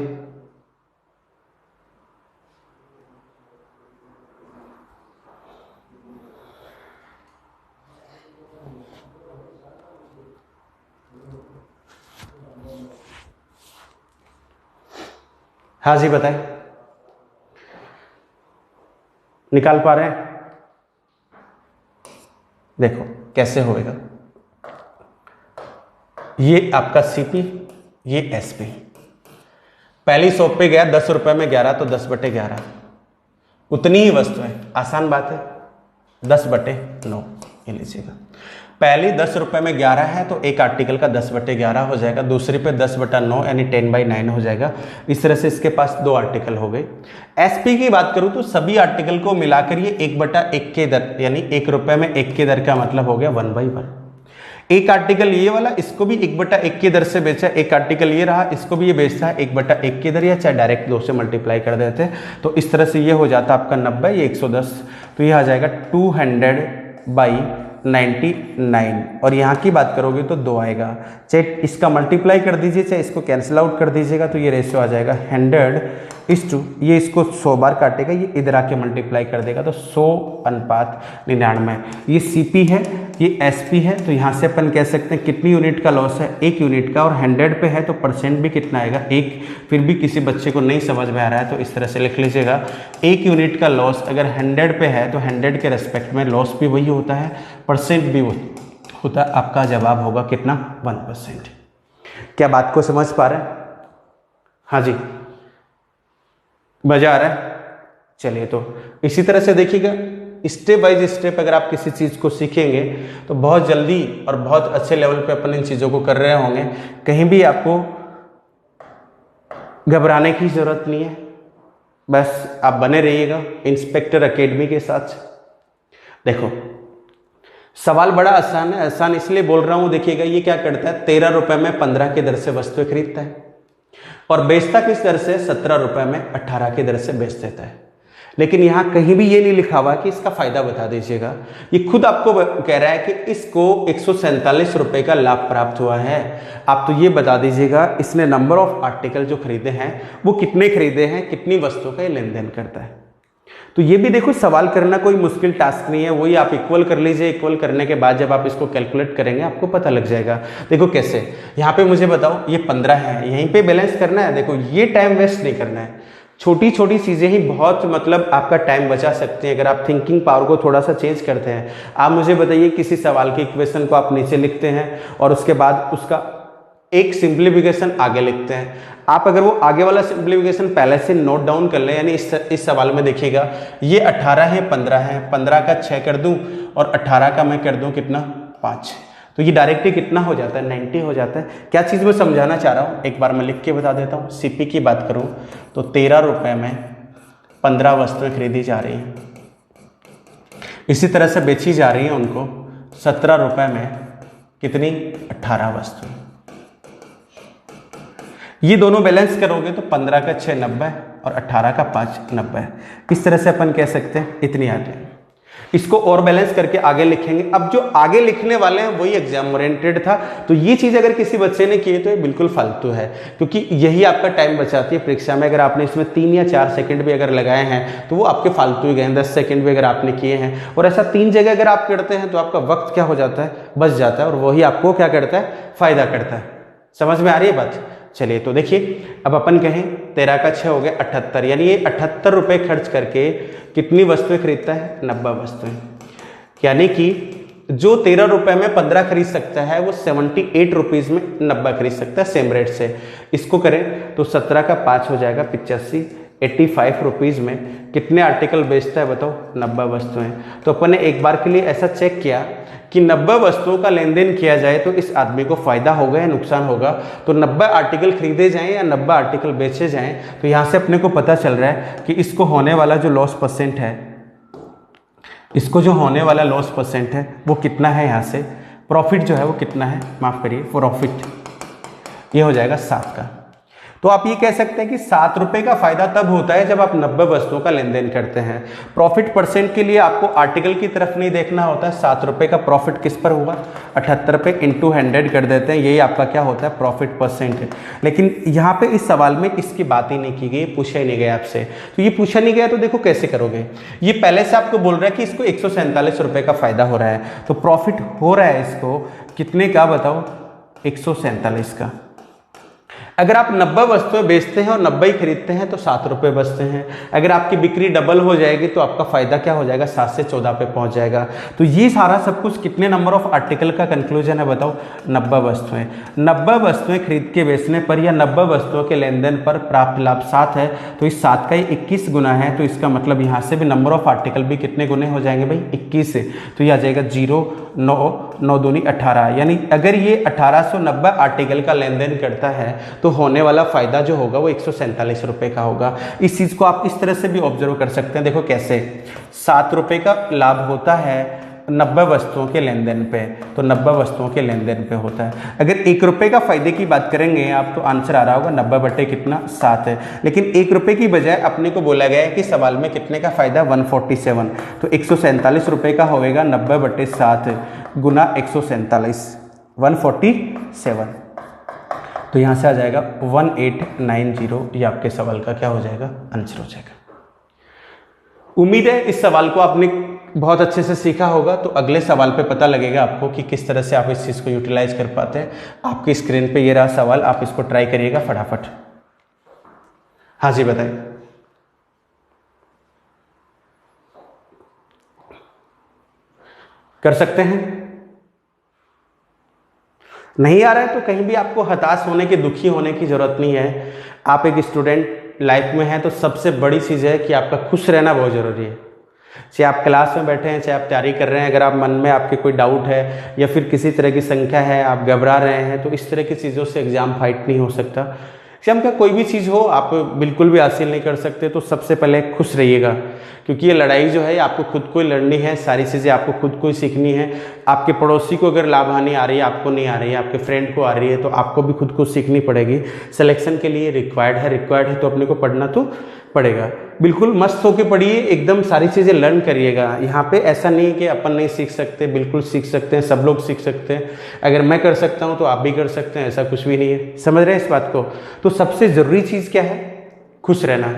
हाँ जी बताएं, निकाल पा रहे हैं? देखो कैसे होएगा, ये आपका सीपी, ये एसपी। पहली शॉप पे गया 10 रुपये में 11, तो 10/11 उतनी ही वस्तु है, आसान बात है, 10/9 ये लीजिएगा। पहली 10 रुपये में 11 है तो एक आर्टिकल का 10/11 हो जाएगा, दूसरी पे 10/9 यानी 10/9 हो जाएगा। इस तरह से इसके पास 2 आर्टिकल हो गए। एसपी की बात करूं तो सभी आर्टिकल को मिलाकर ये 1/1 के दर, यानी 1 रुपये में 1 के दर का मतलब हो गया 1/1। एक आर्टिकल ये वाला, इसको भी 1/1 की दर से बेचा। एक आर्टिकल ये रहा, इसको भी ये बेचता है 1/1 की दर, या चाहे डायरेक्ट 2 से मल्टीप्लाई कर देते हैं। तो इस तरह से ये हो जाता आपका 90, ये 110, तो ये आ जाएगा 200/99। और यहाँ की बात करोगे तो 2 आएगा, चाहे इसका मल्टीप्लाई कर दीजिए चाहे इसको कैंसिल आउट कर दीजिएगा, तो ये रेशियो आ जाएगा 100:, ये इसको 100 बार काटेगा, ये इधर आके मल्टीप्लाई कर देगा, तो 100:99। ये सीपी है, ये एसपी है। तो यहाँ से अपन कह सकते हैं कितनी यूनिट का लॉस है, 1 यूनिट का, और 100 पे है तो परसेंट भी कितना आएगा, 1। फिर भी किसी बच्चे को नहीं समझ में आ रहा है तो इस तरह से लिख लीजिएगा, 1 यूनिट का लॉस अगर 100 पे है तो 100 के रेस्पेक्ट में लॉस भी वही होता है, परसेंट भी होता है। आपका जवाब होगा कितना, 1%। क्या बात को समझ पा रहे हैं? हाँ जी, मजा आ रहा है। चलिए, तो इसी तरह से देखिएगा, स्टेप बाय स्टेप अगर आप किसी चीज़ को सीखेंगे तो बहुत जल्दी और बहुत अच्छे लेवल पे अपन इन चीज़ों को कर रहे होंगे। कहीं भी आपको घबराने की ज़रूरत नहीं है, बस आप बने रहिएगा इंस्पेक्टर एकेडमी के साथ। देखो, सवाल बड़ा आसान है, आसान इसलिए बोल रहा हूँ। देखिएगा, ये क्या करता है, 13 रुपए में 15 की दर से वस्तुएं खरीदता है और बेचता किस दर से, 17 रुपए में 18 की दर से बेच देता है। लेकिन यहां कहीं भी ये नहीं लिखा हुआ कि इसका फायदा बता दीजिएगा। ये खुद आपको कह रहा है कि इसको 147 रुपए का लाभ प्राप्त हुआ है। आप तो ये बता दीजिएगा इसने नंबर ऑफ आर्टिकल जो खरीदे हैं वो कितने खरीदे हैं, कितनी वस्तुओं का ये लेन देन करता है। तो ये भी देखो, सवाल करना कोई मुश्किल टास्क नहीं है। वही आप इक्वल कर लीजिए, इक्वल करने के बाद जब आप इसको कैलकुलेट करेंगे आपको पता लग जाएगा। देखो कैसे, यहाँ पे मुझे बताओ ये 15 है, यहीं पे बैलेंस करना है। देखो, ये टाइम वेस्ट नहीं करना है, छोटी छोटी चीज़ें ही बहुत मतलब आपका टाइम बचा सकती हैं अगर आप थिंकिंग पावर को थोड़ा सा चेंज करते हैं। आप मुझे बताइए, किसी सवाल की इक्वेशन को आप नीचे लिखते हैं और उसके बाद उसका एक सिंप्लीफिकेशन आगे लिखते हैं। आप अगर वो आगे वाला सिंप्लीफिकेशन पहले से नोट डाउन कर लें, यानी इस सवाल में देखिएगा, ये 18 है, 15 है, 15 का 6 कर दूं और 18 का मैं कर दूं कितना, 5, तो ये डायरेक्टली कितना हो जाता है, 90 हो जाता है। क्या चीज़ मैं समझाना चाह रहा हूँ एक बार मैं लिख के बता देता हूँ। सीपी की बात करूँ तो 13 रुपये में 15 वस्तुएं खरीदी जा रही हैं, इसी तरह से बेची जा रही हैं उनको 17 रुपये में कितनी, 18 वस्तुएं। ये दोनों बैलेंस करोगे तो 15 का 6 90 और 18 का 5 90। इस तरह से अपन कह सकते हैं इतनी आती है। इसको और बैलेंस करके आगे लिखेंगे। अब जो आगे लिखने वाले हैं वही एग्जाम ओरिएंटेड था, तो ये चीज़ अगर किसी बच्चे ने की है तो ये बिल्कुल फालतू है, क्योंकि यही आपका टाइम बचाती है परीक्षा में। अगर आपने इसमें 3 या 4 सेकंड भी अगर लगाए हैं तो वो आपके फालतू ही गए। 10 सेकंड भी अगर आपने किए हैं और ऐसा 3 जगह अगर आप करते हैं तो आपका वक्त क्या हो जाता है, बच जाता है, और वही आपको क्या करता है, फायदा करता है। समझ में आ रही है बात? चलिए, तो देखिए, अब अपन कहें 13 का 6 हो गया 78, यानी ये 78 रुपये खर्च करके कितनी वस्तुएं खरीदता है, 90 वस्तुएं। यानी कि जो 13 रुपये में 15 खरीद सकता है वो 78 रुपीज़ में 90 खरीद सकता है सेम रेट से। इसको करें तो 17 का 5 हो जाएगा 85, 85 रुपीज़ में कितने आर्टिकल बेचता है बताओ, 90 वस्तुएं। तो अपन ने एक बार के लिए ऐसा चेक किया कि 90 वस्तुओं का लेन देन किया जाए तो इस आदमी को फायदा होगा या नुकसान होगा। तो 90 आर्टिकल खरीदे जाएं या 90 आर्टिकल बेचे जाएं, तो यहाँ से अपने को पता चल रहा है कि इसको होने वाला जो लॉस परसेंट है, इसको जो होने वाला लॉस परसेंट है वो कितना है, यहाँ से प्रॉफिट जो है वो कितना है, माफ़ करिए, प्रॉफिट ये हो जाएगा 7 का। तो आप ये कह सकते हैं कि 7 रुपये का फायदा तब होता है जब आप 90 वस्तुओं का लेन देन करते हैं। प्रॉफिट परसेंट के लिए आपको आर्टिकल की तरफ नहीं देखना होता है। 7 रुपये का प्रॉफिट किस पर हुआ, 78 पे इंटू 100 कर देते हैं, यही आपका क्या होता है, प्रॉफिट परसेंट। लेकिन यहाँ पे इस सवाल में इसकी बात ही नहीं की गई, पूछा ही नहीं गया आपसे। तो ये पूछा नहीं गया तो देखो कैसे करोगे। ये पहले से आपको बोल रहा है कि इसको 147 रुपये का फायदा हो रहा है, तो प्रॉफिट हो रहा है इसको कितने का बताओ, 147 का। अगर आप 90 वस्तुएं बेचते हैं और 90 ही खरीदते हैं तो 7 रुपये बचते हैं। अगर आपकी बिक्री डबल हो जाएगी तो आपका फायदा क्या हो जाएगा, 7 से 14 पे पहुंच जाएगा। तो ये सारा सब कुछ कितने नंबर ऑफ आर्टिकल का कंक्लूजन है बताओ, 90 वस्तुएं। 90 वस्तुएं खरीद के बेचने पर या 90 वस्तुओं के लेन देन पर प्राप्त लाभ 7 है, तो इस 7 का ही 21 गुना है। तो इसका मतलब यहाँ से भी नंबर ऑफ आर्टिकल भी कितने गुने हो जाएंगे भाई, 21 से। तो ये आ जाएगा 0, 9, 9 दूनी 18, यानी अगर ये 1890 आर्टिकल का लेन देन करता है तो होने वाला फायदा जो होगा वो 147 रुपये का होगा। इस चीज़ को आप इस तरह से भी ऑब्जर्व कर सकते हैं। देखो कैसे, 7 रुपये का लाभ होता है 90 वस्तुओं के लेन देन पे, तो 90 वस्तुओं के लेन देन पे होता है। अगर 1 रुपये का फायदे की बात करेंगे आप तो आंसर आ रहा होगा 90 बटे कितना, 7 है। लेकिन 1 रुपये की बजाय अपने को बोला गया है कि सवाल में कितने का फायदा, 147, तो 147 रुपये का होगा 90 बटे 7 गुना 147, 147। तो यहाँ से आ जाएगा 1890, ये आपके सवाल का क्या हो जाएगा, आंसर हो जाएगा। उम्मीद है इस सवाल को आपने बहुत अच्छे से सीखा होगा। तो अगले सवाल पे पता लगेगा आपको कि किस तरह से आप इस चीज़ को यूटिलाइज कर पाते हैं। आपकी स्क्रीन पे ये रहा सवाल, आप इसको ट्राई करिएगा फटाफट। हाँ जी बताइए। कर सकते हैं? नहीं आ रहा है तो कहीं भी आपको हताश होने की, दुखी होने की जरूरत नहीं है। आप एक स्टूडेंट लाइफ में हैं तो सबसे बड़ी चीज़ है कि आपका खुश रहना बहुत ज़रूरी है। चाहे आप क्लास में बैठे हैं, चाहे आप तैयारी कर रहे हैं, अगर आप मन में आपके कोई डाउट है या फिर किसी तरह की संख्या है, आप घबरा रहे हैं, तो इस तरह की चीज़ों से एग्ज़ाम फाइट नहीं हो सकता। एग्जाम का कोई भी चीज़ हो आप बिल्कुल भी हासिल नहीं कर सकते, तो सबसे पहले खुश रहिएगा, क्योंकि ये लड़ाई जो है आपको खुद को ही लड़नी है, सारी चीज़ें आपको खुद को ही सीखनी है। आपके पड़ोसी को अगर लाभ हानि आ रही है, आपको नहीं आ रही है, आपके फ्रेंड को आ रही है, तो आपको भी खुद को सीखनी पड़ेगी। सिलेक्शन के लिए रिक्वायर्ड है तो अपने को पढ़ना तो पड़ेगा। बिल्कुल मस्त होके पढ़िए, एकदम सारी चीज़ें लर्न करिएगा। यहाँ पे ऐसा नहीं है कि अपन नहीं सीख सकते, बिल्कुल सीख सकते हैं, सब लोग सीख सकते हैं। अगर मैं कर सकता हूँ तो आप भी कर सकते हैं, ऐसा कुछ भी नहीं है। समझ रहे हैं इस बात को? तो सबसे ज़रूरी चीज़ क्या है? खुश रहना।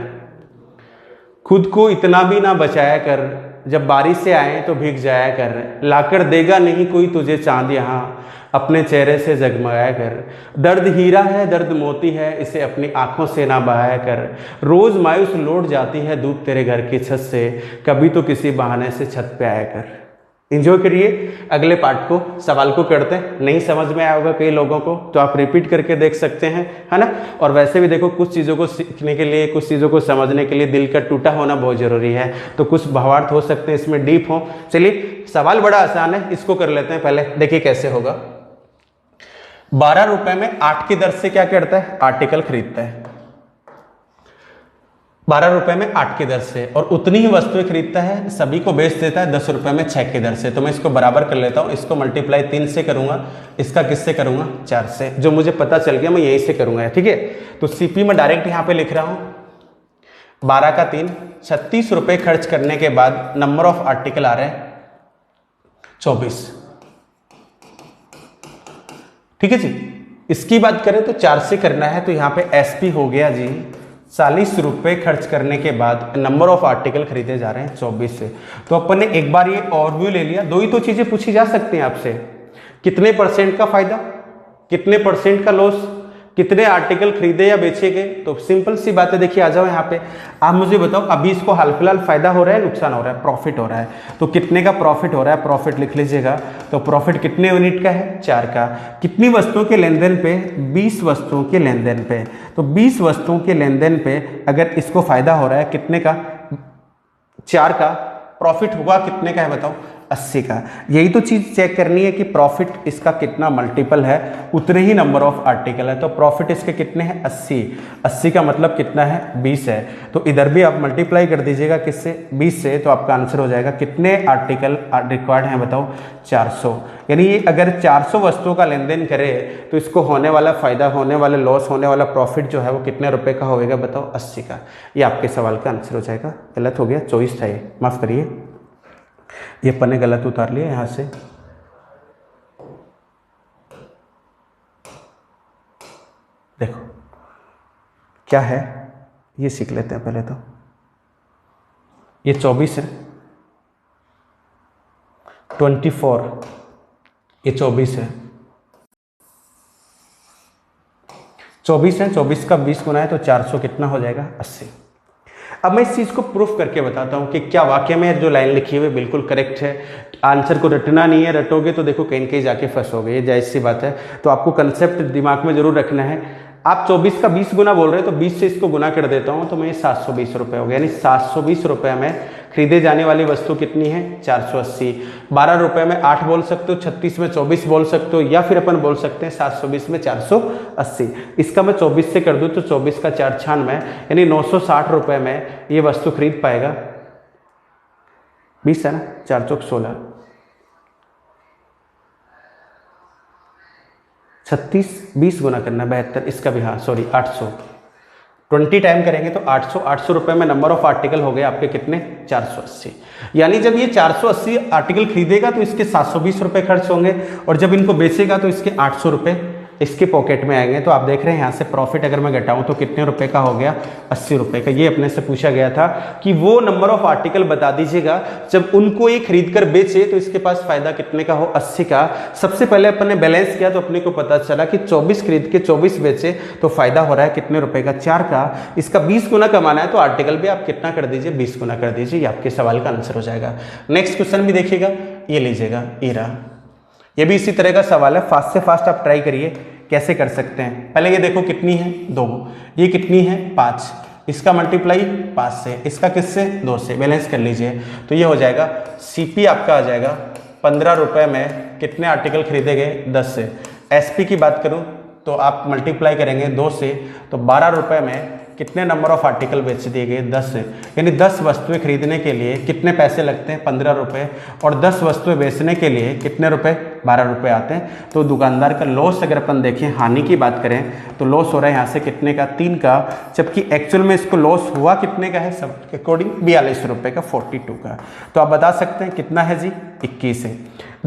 खुद को इतना भी ना बचाया कर, जब बारिश से आए तो भीग जाया कर, लाकर देगा नहीं कोई तुझे चांद यहाँ, अपने चेहरे से जगमगाया कर। दर्द हीरा है, दर्द मोती है, इसे अपनी आंखों से ना बहाया कर। रोज मायूस लौट जाती है धूप तेरे घर की छत से, कभी तो किसी बहाने से छत पे आया कर। एंजॉय करिए। अगले पार्ट को, सवाल को करते हैं। नहीं समझ में आया होगा कई लोगों को, तो आप रिपीट करके देख सकते हैं, है ना। और वैसे भी देखो, कुछ चीज़ों को सीखने के लिए, कुछ चीज़ों को समझने के लिए दिल का टूटा होना बहुत जरूरी है। तो कुछ भावार्थ हो सकते हैं इसमें, डीप हो। चलिए, सवाल बड़ा आसान है, इसको कर लेते हैं पहले, देखिए कैसे होगा। 12 रुपए में 8 की दर से क्या करता है? आर्टिकल खरीदता है। 12 रुपए में 8 की दर से, और उतनी ही वस्तुएं खरीदता है, सभी को बेच देता है 10 रुपए में 6 की दर से। तो मैं इसको बराबर कर लेता हूं, इसको मल्टीप्लाई 3 से करूंगा, इसका किससे करूंगा? 4 से। जो मुझे पता चल गया मैं यहीं से करूंगा, ठीक है। तो सीपी में डायरेक्ट यहां पे लिख रहा हूं, 12 का 3, 36 रुपए खर्च करने के बाद नंबर ऑफ आर्टिकल आ रहे हैं 24, ठीक है जी। इसकी बात करें तो 4 से करना है, तो यहां पे एसपी हो गया जी 40 रुपए खर्च करने के बाद नंबर ऑफ आर्टिकल खरीदे जा रहे हैं 24 से। तो अपन ने एक बार ये ओवरव्यू ले लिया। दो ही तो चीजें पूछी जा सकती हैं आपसे, कितने परसेंट का फायदा, कितने परसेंट का लॉस, कितने आर्टिकल खरीदे या बेचे गए। तो सिंपल सी बात है, देखिए आ जाओ यहाँ पे, आप मुझे बताओ अभी इसको हाल फिलहाल फायदा हो रहा है, नुकसान हो रहा है, प्रॉफिट हो रहा है। तो कितने का प्रॉफिट हो रहा है? प्रॉफिट लिख लीजिएगा। तो प्रॉफिट कितने यूनिट का है? 4 का। कितनी वस्तुओं के लेन देन पे? 20 वस्तुओं के लेन देन पे। तो 20 वस्तुओं के लेन देन पे अगर इसको फायदा हो रहा है कितने का? 4 का। प्रॉफिट होगा कितने का है बताओ? 80 का। यही तो चीज चेक करनी है कि प्रॉफिट इसका कितना मल्टीपल है, उतने ही नंबर ऑफ आर्टिकल है। तो प्रॉफिट इसके कितने हैं? 80। 80 का मतलब कितना है? 20 है। तो इधर भी आप मल्टीप्लाई कर दीजिएगा किससे? 20 से। तो आपका आंसर हो जाएगा कितने आर्टिकल रिक्वायर्ड हैं बताओ? 400। यानी अगर 400 वस्तुओं का लेन देन करे तो इसको होने वाला फायदा, होने वाला लॉस, होने वाला प्रॉफिट जो है वो कितने रुपए का होगा बताओ? 80 का। ये आपके सवाल का आंसर हो जाएगा। गलत हो गया, 24 था ये, माफ करिए, ये अपन ने गलत उतार लिया यहां से। देखो क्या है, ये सीख लेते हैं पहले तो। ये 24 है, 24, ये 24 है, 24 है, 24 का 20 गुना है तो 400 कितना हो जाएगा? 80। अब मैं इस चीज को प्रूफ करके बताता हूं कि क्या वाकई में जो लाइन लिखी हुई है बिल्कुल करेक्ट है। आंसर को रटना नहीं है, रटोगे तो देखो कहीं कहीं जाके फंसोगे, ये जायज सी बात है। तो आपको कंसेप्ट दिमाग में जरूर रखना है। आप 24 का 20 गुना बोल रहे हो, तो 20 से इसको गुना कर देता हूं, तो मैं 720 रुपए हो गया। यानी 720 रुपए में खरीदे जाने वाली वस्तु कितनी है? 480। 12 रुपए में 8 बोल सकते हो, 36 में 24 बोल सकते हो, या फिर अपन बोल सकते हैं 720 में 480। इसका मैं 24 से कर दूं तो 24 का 4 96, यानी 960 रुपए में ये वस्तु खरीद पाएगा। 20 है ना, 4 चौक 16, 36, 20 गुना करना 72, इसका भी हाँ सॉरी 800, 20 टाइम करेंगे तो 800। 800 रुपए में नंबर ऑफ आर्टिकल हो गए आपके कितने? 480। यानी जब ये 480 आर्टिकल खरीदेगा तो इसके 720 रुपए खर्च होंगे, और जब इनको बेचेगा तो इसके 800 रुपए इसके पॉकेट में आएंगे। तो आप देख रहे हैं यहाँ से प्रॉफिट अगर मैं घटाऊं तो कितने रुपए का हो गया? 80 रुपए का। ये अपने से पूछा गया था कि वो नंबर ऑफ आर्टिकल बता दीजिएगा जब उनको ये खरीद कर बेचे तो इसके पास फायदा कितने का हो? 80 का। सबसे पहले अपन ने बैलेंस किया तो अपने को पता चला कि 24 खरीद के 24 बेचे तो फायदा हो रहा है कितने रुपए का? 4 का। इसका 20 गुना कमाना है तो आर्टिकल भी आप कितना कर दीजिए? 20 गुना कर दीजिए। ये आपके सवाल का आंसर हो जाएगा। नेक्स्ट क्वेश्चन भी देखिएगा, ये लीजिएगा, ये रहा। ये भी इसी तरह का सवाल है, फास्ट से फास्ट आप ट्राई करिए। कैसे कर सकते हैं, पहले ये देखो कितनी है 2, ये कितनी है 5, इसका मल्टीप्लाई 5 से, इसका किससे 2 से, बैलेंस कर लीजिए। तो ये हो जाएगा CP आपका आ जाएगा 15 रुपये में कितने आर्टिकल खरीदे गए 10 से। SP की बात करूं तो आप मल्टीप्लाई करेंगे 2 से, तो 12 रुपये में कितने नंबर ऑफ आर्टिकल बेच दिए गए 10 से, यानी 10 वस्तुएं खरीदने के लिए कितने पैसे लगते हैं 15 रुपये, और 10 वस्तुएं बेचने के लिए कितने रुपए 12 रुपये आते हैं। तो दुकानदार का लॉस अगर अपन देखें, हानि की बात करें तो लॉस हो रहा है यहाँ से कितने का 3 का, जबकि एक्चुअल में इसको लॉस हुआ कितने का है सब के अकॉर्डिंग 42 रुपये का 42 का। तो आप बता सकते हैं कितना है जी 21 है।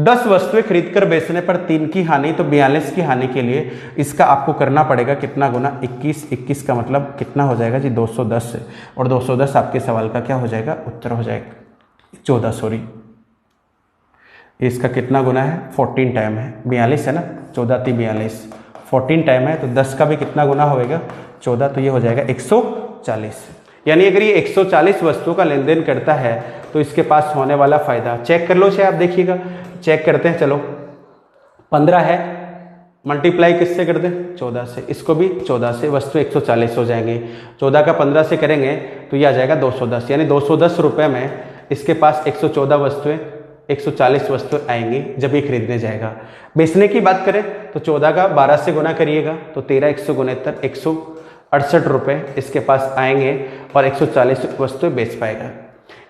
10 वस्तुएं खरीदकर बेचने पर 3 की हानि, तो 42 की हानि के लिए इसका आपको करना पड़ेगा कितना गुना 21, 21 का मतलब कितना हो जाएगा जी 210 से, और 210 आपके सवाल का क्या हो जाएगा उत्तर हो जाएगा 14, सॉरी इसका कितना गुना है 14 टाइम है, 42 है ना, 14 × 42 14 टाइम है, तो 10 का भी कितना गुना होगा 14, तो ये हो जाएगा 140। यानी अगर ये 140 वस्तुओं का लेन देन करता है तो इसके पास होने वाला फायदा चेक कर लो, चाहे आप देखिएगा, चेक करते हैं। चलो 15 है, मल्टीप्लाई किससे कर दें 14 से, इसको भी 14 से, वस्तु 140 हो जाएंगे। 14 का 15 से करेंगे तो ये आ जाएगा 210, यानी 210 रुपये में इसके पास 114 वस्तुएं 140 वस्तुएं आएंगी जब ये खरीदने जाएगा। बेचने की बात करें तो 14 का 12 से गुना करिएगा तो 13 169 168 रुपये इसके पास आएंगे और 140 वस्तुएं बेच पाएगा।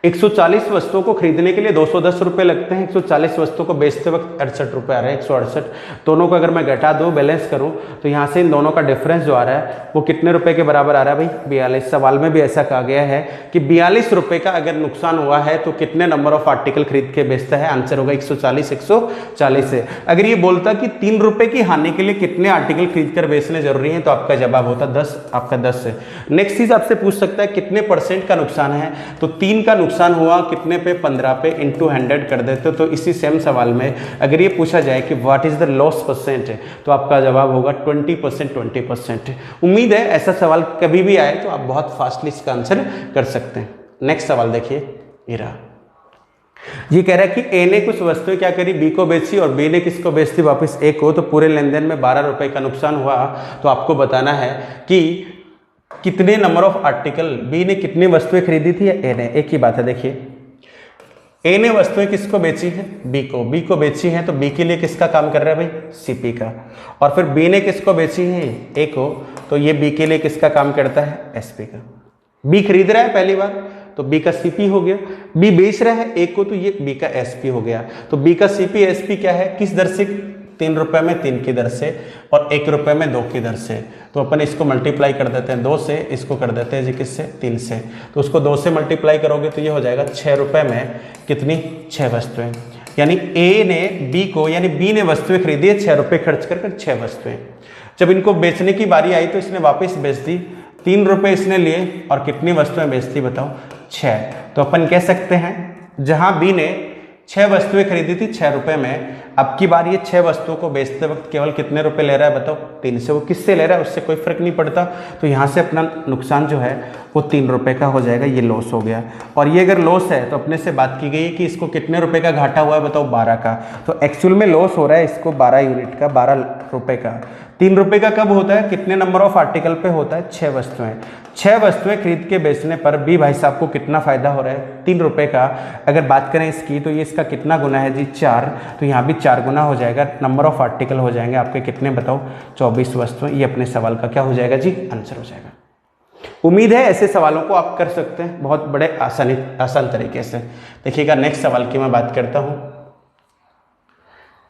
140 वस्तुओं को खरीदने के लिए 210 रुपये लगते हैं, 140 वस्तुओं को बेचते वक्त 68 रुपये आ रहे हैं, 168। दोनों को अगर मैं घटा दूँ बैलेंस करूँ तो यहाँ से इन दोनों का डिफरेंस जो आ रहा है वो कितने रुपए के बराबर आ रहा है भाई 42। सवाल में भी ऐसा कहा गया है कि 42 रुपये का अगर नुकसान हुआ है तो कितने नंबर ऑफ आर्टिकल खरीद के बेचता है, आंसर होगा 140 से। अगर ये बोलता कि 3 रुपये की हानि के लिए कितने आर्टिकल खरीद कर बेचने जरूरी है तो आपका जवाब होता 10, आपका 10 है। नेक्स्ट चीज आपसे पूछ सकता है कितने % का नुकसान है, तो 3 का नुकसान हुआ कितने पे 15 पे इंटू 100 कर देते। तो इसी सेम सवाल में अगर ये पूछा जाए कि व्हाट इज द लॉस % तो आपका जवाब होगा 20%। उम्मीद है ऐसा सवाल कभी भी आए तो आप बहुत फास्टली इसका आंसर कर सकते हैं। नेक्स्ट सवाल देखिए, ये कह रहा है कि ए ने कुछ वस्तुएं क्या करी बी को बेची और बी ने किसको बेच दी वापस ए को, तो पूरे लेन देन में 12 रुपए का नुकसान हुआ। तो आपको बताना है कि कितने नंबर ऑफ आर्टिकल बी ने कितनी वस्तुएं खरीदी थी या ए ने। एक ही बात है, देखिए ए ने वस्तुएं किसको बेची है बी को बेची है, तो बी के लिए किसका काम कर रहा है भाई सीपी का, और फिर बी ने किसको बेची है ए को, तो ये बी के लिए किसका काम करता है एसपी का। बी खरीद रहा है पहली बार तो बी का सीपी हो गया, बी बेच रहा है ए को तो ये बी का एसपी हो गया। तो बी का सीपी एसपी क्या है, किस दर से 3 रुपए में 3 की दर से और 1 रुपए में 2 की दर से। तो अपन इसको मल्टीप्लाई कर देते हैं 2 से, इसको कर देते हैं जी किससे 3 से, तो उसको 2 से मल्टीप्लाई करोगे तो ये हो जाएगा 6 रुपए में कितनी 6 वस्तुएं। यानी ए ने बी को, यानी बी ने वस्तुएं खरीदी है 6 रुपए खर्च कर 6 वस्तुएं। जब इनको बेचने की बारी आई तो इसने वापस बेच दी, 3 रुपए इसने लिए और कितनी वस्तुएं बेचती बताओ 6। तो अपन कह सकते हैं जहां बी ने 6 वस्तुएं खरीदी थी 6 रुपए में, अब की बार ये 6 वस्तुओं को बेचते वक्त केवल कितने रुपए ले रहा है बताओ 3 से। वो किससे ले रहा है उससे कोई फर्क नहीं पड़ता, तो यहाँ से अपना नुकसान जो है वो 3 रुपए का हो जाएगा, ये लॉस हो गया। और ये अगर लॉस है तो अपने से बात की गई है कि इसको कितने रुपए का घाटा हुआ है बताओ 12 का, तो एक्चुअल में लॉस हो रहा है इसको 12 यूनिट का, 12 रुपए का। 3 रुपए का कब होता है, कितने नंबर ऑफ आर्टिकल पे होता है 6 वस्तुएं। 6 वस्तुएं खरीद के बेचने पर भी भाई साहब को कितना फायदा हो रहा है 3 रुपए का। अगर बात करें इसकी तो ये इसका कितना गुना है जी 4, तो यहाँ भी 4 गुना हो जाएगा, नंबर ऑफ आर्टिकल हो जाएंगे आपके कितने बताओ 24 वस्तुएं। ये अपने सवाल का क्या हो जाएगा जी आंसर हो जाएगा। उम्मीद है ऐसे सवालों को आप कर सकते हैं बहुत बड़े आसान तरीके से। देखिएगा नेक्स्ट सवाल की मैं बात करता हूँ,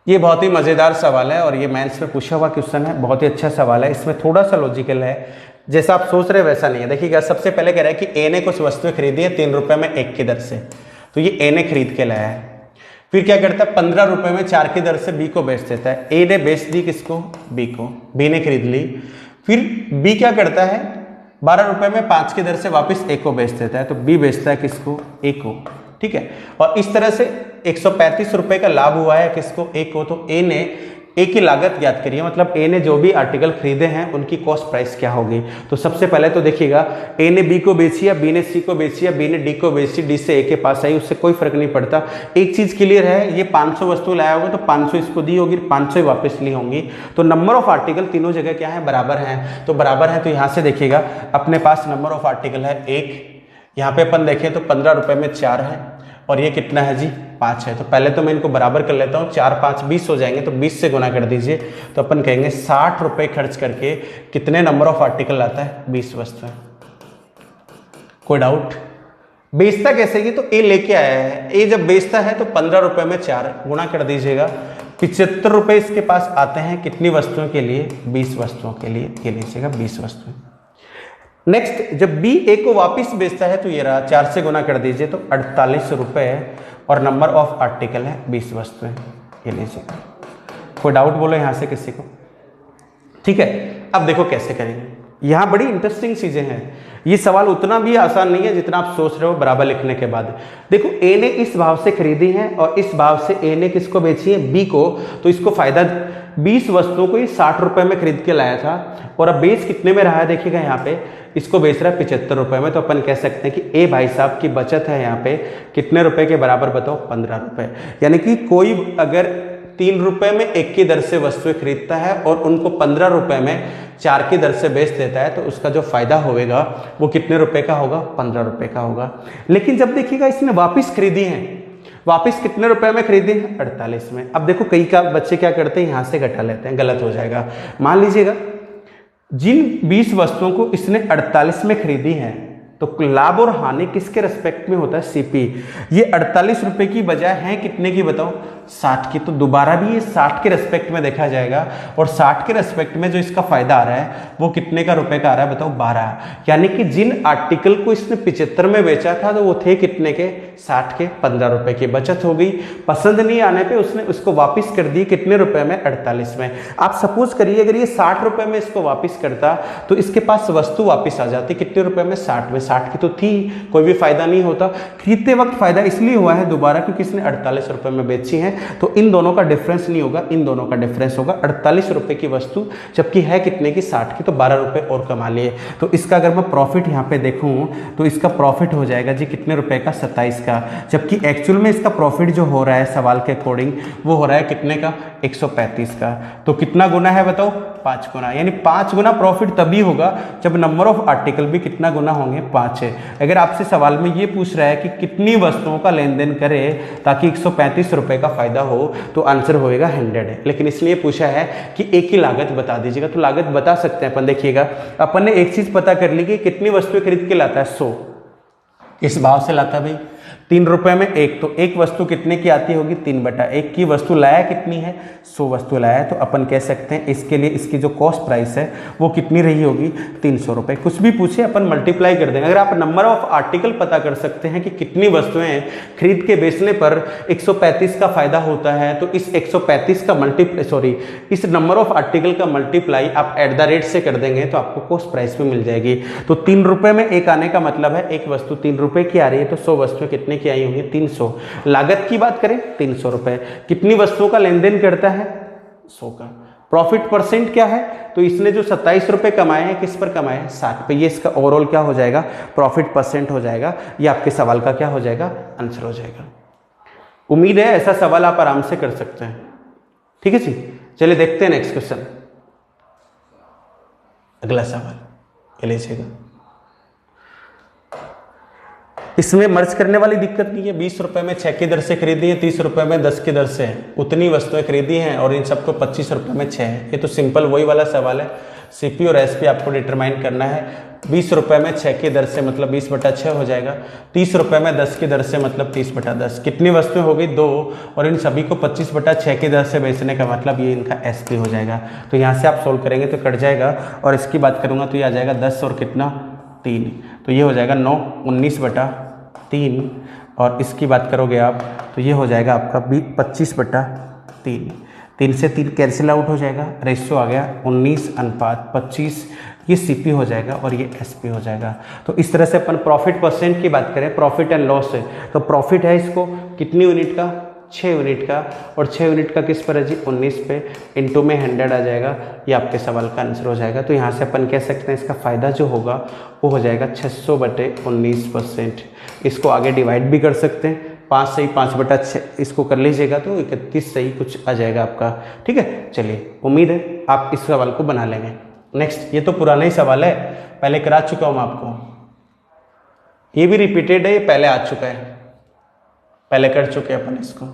ये बहुत ही मज़ेदार सवाल है और ये मेंस में पूछा हुआ क्वेश्चन है, बहुत ही अच्छा सवाल है। इसमें थोड़ा सा लॉजिकल है, जैसा आप सोच रहे हैं वैसा नहीं है। देखिएगा सबसे पहले कह रहा है कि ए ने कुछ वस्तुएं खरीदी है 3 रुपए में 1 की दर से, तो ये ए ने खरीद के लाया है। फिर क्या करता है 15 रुपए में 4 की दर से बी को बेच देता है। ए ने बेच दी किसको बी को, बी ने खरीद ली। फिर बी क्या करता है 12 रुपए में 5 की दर से वापस ए को बेच देता है, तो बी बेचता है किसको ए को, ठीक है। और इस तरह से 135 रुपए का लाभ हुआ है किसको ए को, तो ए ने ए की लागत ज्ञात करिए, मतलब ए ने जो भी आर्टिकल खरीदे हैं उनकी कॉस्ट प्राइस क्या होगी। तो सबसे पहले तो देखिएगा, ए ने बी को बेची या बी ने सी को बेची या बी ने डी को बेची, डी से ए के पास आई, उससे कोई फर्क नहीं पड़ता। एक चीज क्लियर है, ये 500 वस्तु लाया होगा तो 500 इसको दी होगी, 500 वापस ली होंगी। तो नंबर ऑफ आर्टिकल तीनों जगह क्या है, बराबर है। तो बराबर है तो यहाँ से देखिएगा अपने पास नंबर ऑफ आर्टिकल है 1, यहाँ पे अपन देखें तो 15 रुपए में 4 है, और ये कितना है जी 5 है। तो पहले तो मैं इनको बराबर कर लेता हूँ, 4 5 20 हो जाएंगे, तो 20 से गुना कर दीजिए। तो अपन कहेंगे 60 रुपए खर्च करके कितने नंबर ऑफ आर्टिकल आता है, 20 वस्तुएं। कोई डाउट? बेचता कैसे, ये तो ए लेके आया है, ए जब बेचता है तो 15 रुपए में 4 गुना कर दीजिएगा, 75 रुपए इसके पास आते हैं कितनी वस्तुओं के लिए, 20 वस्तुओं के लिए। ये लीजिएगा 20 वस्तुएं। नेक्स्ट, जब बी ए को वापस बेचता है तो ये रहा, 4 से गुना कर दीजिए तो 48 रुपए, और नंबर ऑफ आर्टिकल है 20 वस्तुएं। ये लीजिएगा। कोई डाउट बोलो यहाँ से किसी को? ठीक है, अब देखो कैसे करेंगे। यहाँ बड़ी इंटरेस्टिंग चीजें हैं, ये सवाल उतना भी आसान नहीं है जितना आप सोच रहे हो बराबर लिखने के बाद। देखो, ए ने इस भाव से खरीदी है और इस भाव से ए ने किसको बेची है, बी को, तो इसको फायदा 20 वस्तुओं को ये 60 रुपए में खरीद के लाया था, और अब बेच कितने में रहा है देखिएगा, यहाँ पे इसको बेच रहा है 75 रुपए में। तो अपन कह सकते हैं कि ए भाई साहब की बचत है यहाँ पे कितने रुपए के बराबर, बताओ 15 रुपए। यानी कि कोई अगर 3 रुपए में 1 की दर से वस्तुएं खरीदता है और उनको 15 रुपए में 4 की दर से बेच देता है, तो उसका जो फायदा होगा वो कितने रुपए का होगा, 15 रुपए का होगा। लेकिन जब देखिएगा इसने वापिस खरीदी है, वापिस कितने रुपए में खरीदे हैं, 48 में। अब देखो कई का बच्चे क्या करते हैं, यहाँ से घटा लेते हैं, गलत हो जाएगा। मान लीजिएगा जिन 20 वस्तुओं को इसने 48 में खरीदी है, तो लाभ और हानि किसके रेस्पेक्ट में होता है, सीपी। ये 48 रुपए की बजाय है कितने की बताओ, 60 की। तो दोबारा भी ये 60 के रेस्पेक्ट में देखा जाएगा, और 60 के रेस्पेक्ट में जो इसका फायदा आ रहा है वो कितने का रुपए का आ रहा है, बताओ 12। यानी कि जिन आर्टिकल को इसने 75 में बेचा था तो वो थे कितने के, 60 के, 15 रुपए की बचत हो गई। पसंद नहीं आने पे उसने उसको वापिस कर दी कितने रुपए में, 48 में। आप सपोज करिए अगर ये 60 रुपए में इसको वापिस करता तो इसके पास वस्तु वापिस आ जाती कितने रुपए में, 60 में। 60 की तो थी, कोई भी फायदा नहीं होता। खरीदते वक्त फायदा इसलिए हुआ है दोबारा क्योंकि इसने 48 रुपए में बेची है, तो इन दोनों का डिफरेंस नहीं होगा, इन दोनों का डिफरेंस होगा 48 रुपए की वस्तु, जबकि है कितने की, 60 की। तो 12 रुपए और कमा लिए। तो इसका अगर मैं प्रॉफिट यहाँ पे देखूं तो इसका प्रॉफिट हो जाएगा जी कितने रुपए का, 27 का। जबकि एक्चुअल में इसका प्रॉफिट जो हो रहा है सवाल के अकॉर्डिंग वो हो रहा है कितने का, 135 का। तो कितना गुना है बताओ, 5 गुना। यानी 5 गुना प्रॉफिट तभी होगा जब नंबर ऑफ आर्टिकल भी कितना गुना होंगे, 5 है। अगर आपसे सवाल में ये पूछ रहा है कि कितनी वस्तुओं का लेन देन करे ताकि 135 रुपए का फायदा हो, तो आंसर होएगा 100 है। लेकिन इसलिए पूछा है कि एक ही लागत बता दीजिएगा, तो लागत बता सकते हैं अपन। देखिएगा अपन ने एक चीज पता कर ली कि कितनी वस्तुएं खरीद के लाता है, 100। इस भाव से लाता भाई 3 रुपए में 1, तो एक वस्तु कितने की आती होगी, 3/1 की वस्तु लाया कितनी है, 100 वस्तु लाया है। तो अपन कह सकते हैं इसके लिए इसकी जो कॉस्ट प्राइस है वो कितनी रही होगी, 300 रुपए। कुछ भी पूछे अपन मल्टीप्लाई कर देंगे। अगर आप नंबर ऑफ आर्टिकल पता कर सकते हैं कि कितनी वस्तुएं खरीद के बेचने पर 135 का फायदा होता है, तो इस 135 का इस नंबर ऑफ आर्टिकल का मल्टीप्लाई आप @ से कर देंगे तो आपको कॉस्ट प्राइस में मिल जाएगी। तो 3 रुपए में 1 आने का मतलब है एक वस्तु 3 रुपए की आ रही है, तो 100 वस्तुएं कितने की आई होंगी, 300। लागत की बात करें 300 रुपए। कितनी वस्तुओं का लेन देन करता है, 100 का। प्रॉफिट परसेंट क्या है, तो इसने जो 27 रुपए कमाए हैं किस पर कमाए हैं, 60 पे। ये इसका ओवरऑल क्या हो जाएगा, प्रॉफिट परसेंट हो जाएगा। ये आपके सवाल का क्या हो जाएगा, आंसर हो जाएगा। उम्मीद है ऐसा सवाल आप आराम से कर सकते हैं। ठीक है जी, चलिए देखते हैं नेक्स्ट क्वेश्चन। अगला सवाल ये लीजिएगा। इसमें मर्ज करने वाली दिक्कत नहीं है। 20 रुपए में 6 की दर से खरीदी है, 30 रुपए में 10 की दर से उतनी वस्तुएं खरीदी हैं और इन सबको 25 रुपए में 6 है। ये तो सिंपल वही वाला सवाल है। सीपी और एसपी आपको डिटरमाइन करना है। 20 रुपए में 6 की दर से मतलब 20/6 हो जाएगा। 30 रुपए में 10 की दर से मतलब 30/10। कितनी वस्तुएं हो गई, 2, और इन सभी को 25/6 की दर से बेचने का मतलब ये इनका एसपी हो जाएगा। तो यहाँ से आप सोल्व करेंगे तो कट जाएगा, और इसकी बात करूँगा तो ये आ जाएगा 10 और कितना 3, तो ये हो जाएगा 9, 19/3, और इसकी बात करोगे आप तो ये हो जाएगा आपका 25/3। 3 से 3 कैंसिल आउट हो जाएगा, रेशियो आ गया 19:25। ये सीपी हो जाएगा और ये एसपी हो जाएगा। तो इस तरह से अपन प्रॉफिट परसेंट की बात करें, प्रॉफिट एंड लॉस है, तो प्रॉफिट है इसको कितनी यूनिट का, 6 यूनिट का, और 6 यूनिट का किस पर है जी 19 पे, इनटू में 100 आ जाएगा। ये आपके सवाल का आंसर हो जाएगा। तो यहाँ से अपन कह सकते हैं इसका फ़ायदा जो होगा वो हो जाएगा 600/19%। इसको आगे डिवाइड भी कर सकते हैं, 5 सही 5/6 इसको कर लीजिएगा तो 31 सही कुछ आ जाएगा आपका। ठीक है, चलिए उम्मीद है आप इस सवाल को बना लेंगे। नेक्स्ट, ये तो पुराना ही सवाल है, पहले करा चुका हूँ आपको, ये भी रिपीटेड है, ये पहले आ चुका है, पहले कर चुके हैं अपन इसको।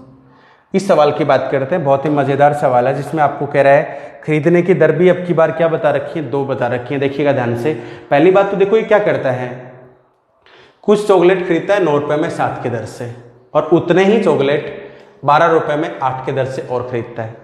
इस सवाल की बात करते हैं, बहुत ही मज़ेदार सवाल है जिसमें आपको कह रहा है खरीदने की दर भी अब की बार क्या बता रखी है, 2 बता रखी है। देखिएगा ध्यान से, पहली बात तो देखो ये क्या करता है, कुछ चॉकलेट खरीदता है 9 रुपये में 7 की दर से, और उतने ही चॉकलेट 12 रुपये में 8 की दर से और खरीदता है।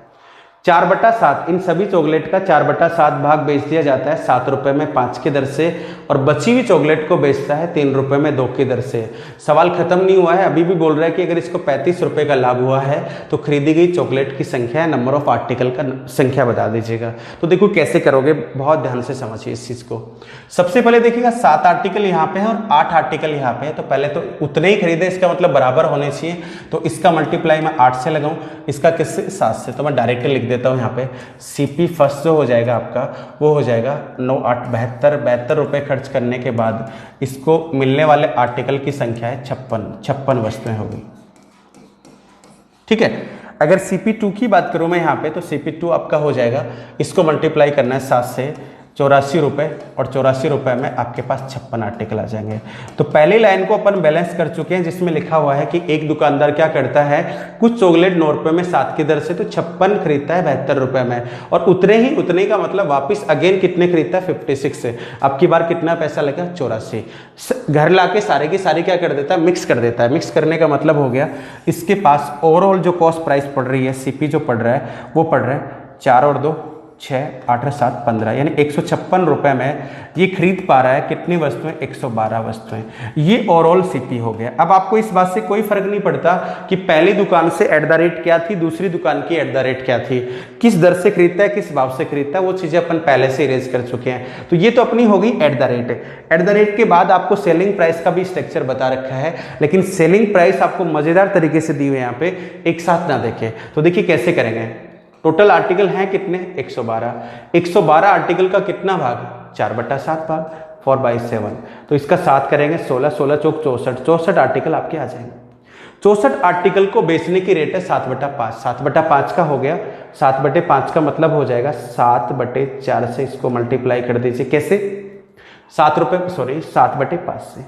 4/7 इन सभी चॉकलेट का 4/7 भाग बेच दिया जाता है 7 रुपये में 5 की दर से, और बची हुई चॉकलेट को बेचता है 3 रुपये में 2 की दर से। सवाल खत्म नहीं हुआ है, अभी भी बोल रहा है कि अगर इसको 35 रुपये का लाभ हुआ है तो खरीदी गई चॉकलेट की संख्या, नंबर ऑफ आर्टिकल का संख्या बता दीजिएगा। तो देखो कैसे करोगे, बहुत ध्यान से समझिए इस चीज़ को। सबसे पहले देखिएगा 7 आर्टिकल यहाँ पे है और 8 आर्टिकल यहाँ पे है, तो पहले तो उतने ही खरीदे, इसका मतलब बराबर होने चाहिए। तो इसका मल्टीप्लाई मैं 8 से लगाऊं, इसका किससे 7 से, तो मैं डायरेक्ट लिख देता हूँ यहाँ पे। सीपी फर्स्ट जो हो जाएगा आपका वो हो जाएगा 9 8 72 रुपये खर्च करने के बाद इसको मिलने वाले आर्टिकल की संख्या है 56 वस्तुएं होगी। ठीक है, अगर CP2 की बात करूं मैं यहाँ पे, तो CP2 आपका हो जाएगा, इसको मल्टीप्लाई करना है 7 से, 84 रुपये, और 84 रुपये में आपके पास 56 आर्टिकल आ जाएंगे। तो पहली लाइन को अपन बैलेंस कर चुके हैं जिसमें लिखा हुआ है कि एक दुकानदार क्या करता है, कुछ चॉकलेट 9 रुपये में 7 की दर से, तो 56 खरीदता है 72 रुपये में, और उतने का मतलब वापस अगेन कितने खरीदता है 56 से। अब की बार कितना पैसा लगा 84। घर ला के सारे की सारी क्या कर देता है, मिक्स कर देता है। मिक्स करने का मतलब हो गया इसके पास ओवरऑल जो कॉस्ट प्राइस पड़ रही है, CP जो पड़ रहा है वो पड़ रहा है 4 और 2 6 8 और 7 15, यानी 156 रुपये में ये खरीद पा रहा है कितनी वस्तुएं, 112 वस्तुएं। ये ओवरऑल CP हो गया। अब आपको इस बात से कोई फर्क नहीं पड़ता कि पहली दुकान से @ क्या थी, दूसरी दुकान की @ क्या थी, किस दर से खरीदता है, किस भाव से खरीदता है, वो चीज़ें अपन पहले से इरेज कर चुके हैं। तो ये तो अपनी होगी @ के बाद आपको सेलिंग प्राइस का भी स्ट्रक्चर बता रखा है, लेकिन सेलिंग प्राइस आपको मज़ेदार तरीके से दी हुई है यहाँ पे, एक साथ ना देखें। तो देखिए कैसे करेंगे, टोटल आर्टिकल हैं कितने 112 आर्टिकल का कितना भाग 4/7 भाग 4/7, तो इसका 7 करेंगे 16 16 चौक 64 आर्टिकल आपके आ जाएंगे। 64 आर्टिकल को बेचने की रेट है 7/5, 7/5 का हो गया, 7/5 का मतलब हो जाएगा 7/4 से इसको मल्टीप्लाई कर दीजिए। कैसे 7/5 से